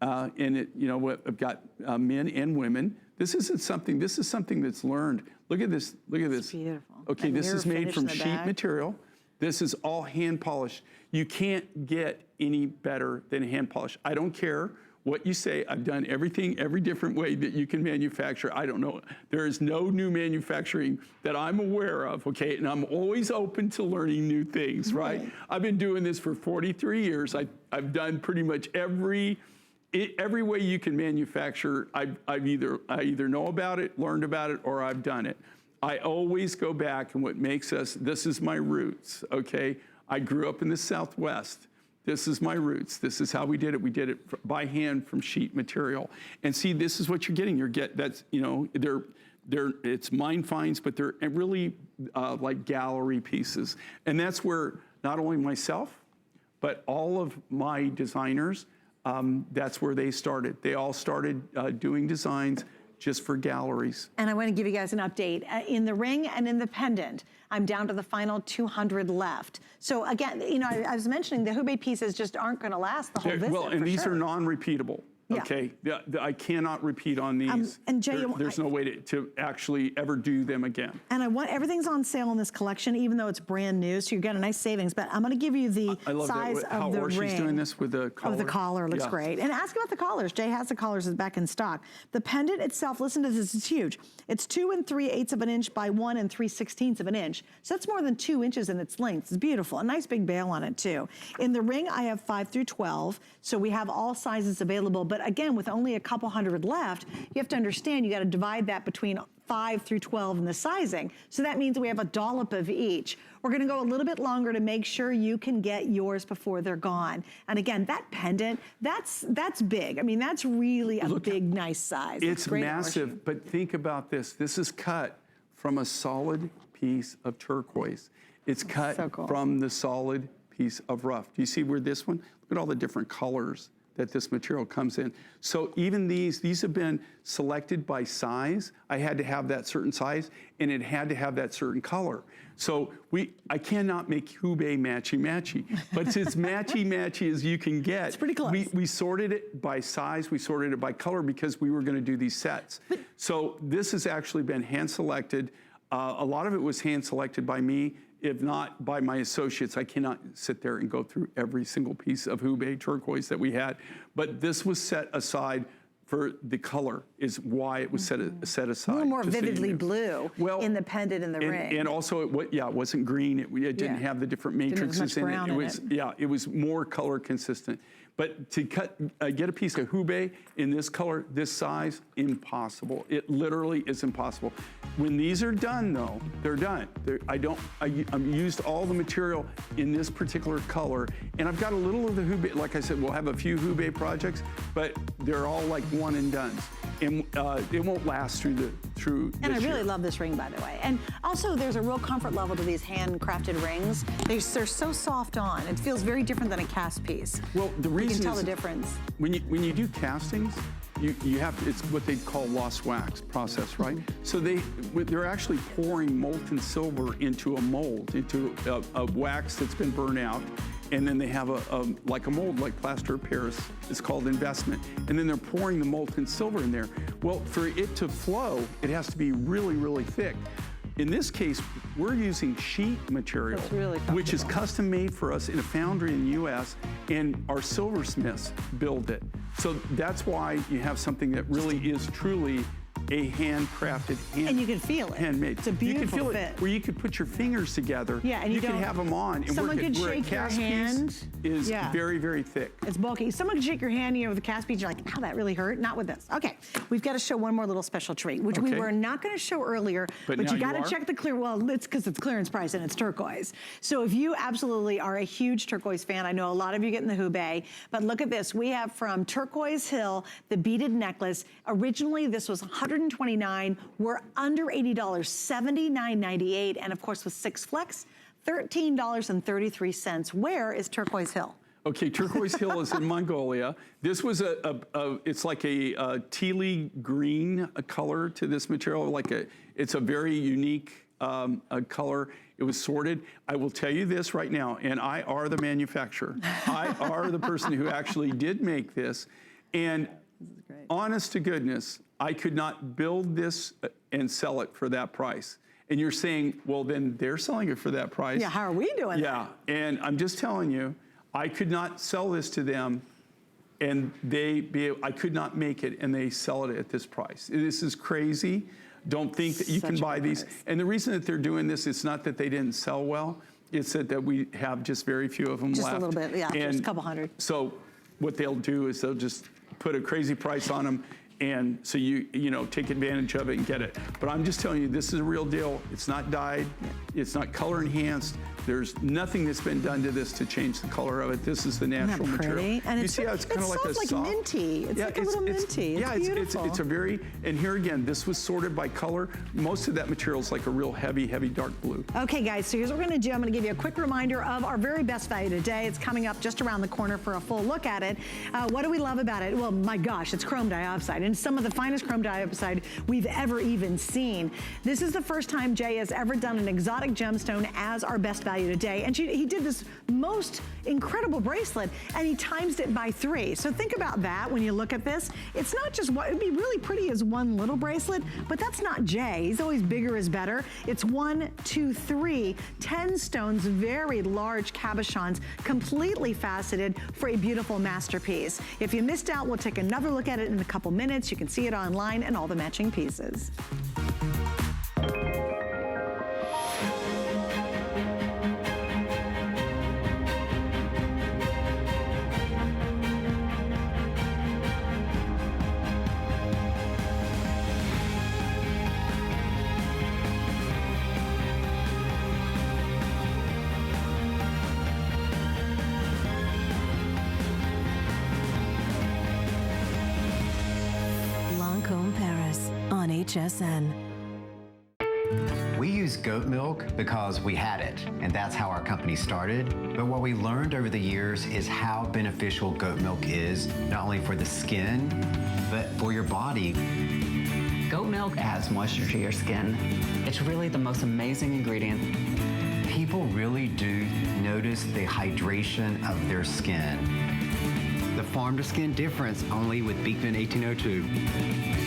And it, you know, I've got men and women. This is something that's learned. Look at this, It's beautiful. Okay, And this is made from sheet back. material. This is all hand polished. You can't get any better than hand polish. I don't care what you say. I've done everything, every different way that you can manufacture. I don't know. There is no new manufacturing that I'm aware of, okay? And I'm always open to learning new things, right? I've been doing this for 43 years. I've done pretty much every way you can manufacture. I either know about it, learned about it, or I've done it. I always go back, and what makes us, this is my roots, okay? I grew up in the Southwest. This is my roots. This is how we did it. We did it by hand from sheet material. And see, this is what you're getting. That's, you know, it's mine finds, but they're really like gallery pieces. And that's where not only myself, but all of my designers, that's where they started. They all started doing designs just for galleries. And I want to give you guys an update. In the ring and in the pendant, I'm down to the final 200 left. So again, you know, I was mentioning the Hubei pieces just aren't going to last the whole visit. Well, and these sure. are non-repeatable. Yeah. Okay, I cannot repeat on these. And Jay, there's no way to actually ever do them again. And everything's on sale in this collection, even though it's brand new, so you get a nice savings. But I'm going to give you the size of the ring. She's doing this with the collar. Oh, the collar looks great. And ask about the collars. Jay has the collars back in stock. The pendant itself, listen to this, it's huge. It's 2 3/8 of an inch by 1 3/16 of an inch. So that's more than 2 inches in its length. It's beautiful. A nice big bail on it too. In the ring, I have 5 through 12. So we have all sizes available. But again, with only a couple hundred left, you have to understand you got to divide that between 5 through 12 in the sizing. So that means we have a dollop of each. We're gonna go a little bit longer to make sure you can get yours before they're gone. And again, that pendant, that's big. I mean, that's really a big, nice size. It's great massive, horseshoe. but think about this. This is cut from a solid piece of turquoise. It's cut so cool. from the solid piece of rough. Do you see where this one? Look at all the different colors that this material comes in. So even these have been selected by size. I had to have that certain size, and it had to have that certain color. So I cannot make Hubei matchy-matchy, but it's as matchy-matchy as you can get. It's pretty close. We sorted it by size, we sorted it by color because we were gonna do these sets. So this has actually been hand-selected. A lot of it was hand-selected by me, if not by my associates. I cannot sit there and go through every single piece of Hubei turquoise that we had, but this was set aside for the color is why it was set aside. A little more just so you vividly knew. blue in the pendant and the ring. And also, it wasn't green. It didn't have the different matrices much in it. brown It in was, it was more color consistent. But to get a piece of Hubei in this color, this size, impossible. It literally is impossible. When these are done, though, they're done. I used all the material in this particular color, and I've got a little of the Hubei. Like I said, we'll have a few Hubei projects, but they're all like one and dones, and it won't last through And I this really year. love this ring, by the way. And also, there's a real comfort level to these handcrafted rings. They're so soft on. It feels very different than a cast piece. Well, the reason you can tell is the difference. when you do castings, you have it's what they call lost wax process, right? So they're actually pouring molten silver into a mold, into a wax that's been burned out, and then they have like a mold, like plaster of Paris. It's called investment, and then they're pouring the molten silver in there. Well, for it to flow, it has to be really, really thick. In this case, we're using sheet material, That's really which is comfortable. custom made for us in a foundry in the US, and our silversmiths build it. So that's why you have something that really is truly a handcrafted, And you can feel it. handmade. It's a You can beautiful feel fit. it where you could put your fingers together. Yeah, and you can don't- have them on. And someone work it. could Where a shake your cast hand. piece is Yeah. very, very thick. It's bulky. Someone can shake your hand, with a cast piece, you're like, ow, that really hurt. Not with this. Okay, we've got to show one more little special treat, which we Okay. were not going to show earlier, But but now you got you to are? check the clear. Well, it's because it's clearance price and it's turquoise. So if you absolutely are a huge turquoise fan, I know a lot of you get in the Hubei, but look at this. We have from Turquoise Hill, the beaded necklace. Originally, this was $129. We're under $80, $79.98, and of course with 6 flex, $13.33. Where is Turquoise Hill? Okay, Turquoise Hill is in Mongolia. This was it's like a tealy green color to this material. It's a very unique color. It was sorted. I will tell you this right now, and I are the manufacturer. I are the person who actually did make this. And honest to goodness, I could not build this and sell it for that price. And you're saying, well, then they're selling it for that price. Yeah, how are we doing that? Yeah, and I'm just telling you, I could not sell this to them, and I could not make it, and they sell it at this price. This is crazy. Don't think that you Such can a buy good these. price. And the reason that they're doing this, it's not that they didn't sell well. It's that we have just very few of them Just left. a little bit, yeah, just a And couple hundred. So what they'll do is they'll just put a crazy price on them, and so you take advantage of it and get it. But I'm just telling you, this is a real deal. It's not dyed. It's not color enhanced. There's nothing that's been done to this to change the color of it. This is the natural Isn't that pretty? material. And you it's see how it's kind of like a soft, soft, minty. It's like a little minty. It's yeah, beautiful. it's a very, and here again, this was sorted by color. Most of that material is like a real heavy, heavy dark blue. Okay, guys, so here's what we're gonna do. I'm gonna give you a quick reminder of our very best value today. It's coming up just around the corner for a full look at it. What do we love about it? Well, my gosh, it's chrome dioxide, and some of the finest chrome dioxide we've ever even seen. This is the first time Jay has ever done an exotic gemstone as our best value today, and he did this most incredible bracelet, and he times it by 3. So think about that when you look at this. It's not just what it'd be really pretty as one little bracelet, but that's not Jay. He's always bigger is better. It's 1, 2, 3, 10 stones, very large cabochons, completely faceted for a beautiful masterpiece. If you missed out, we'll take another look at it in a couple minutes. You can see it online and all the matching pieces. HSN. We use goat milk because we had it, and that's how our company started. But what we learned over the years is how beneficial goat milk is, not only for the skin, but for your body. Goat milk adds moisture to your skin. It's really the most amazing ingredient. People really do notice the hydration of their skin. The farm to skin difference only with Beekman 1802.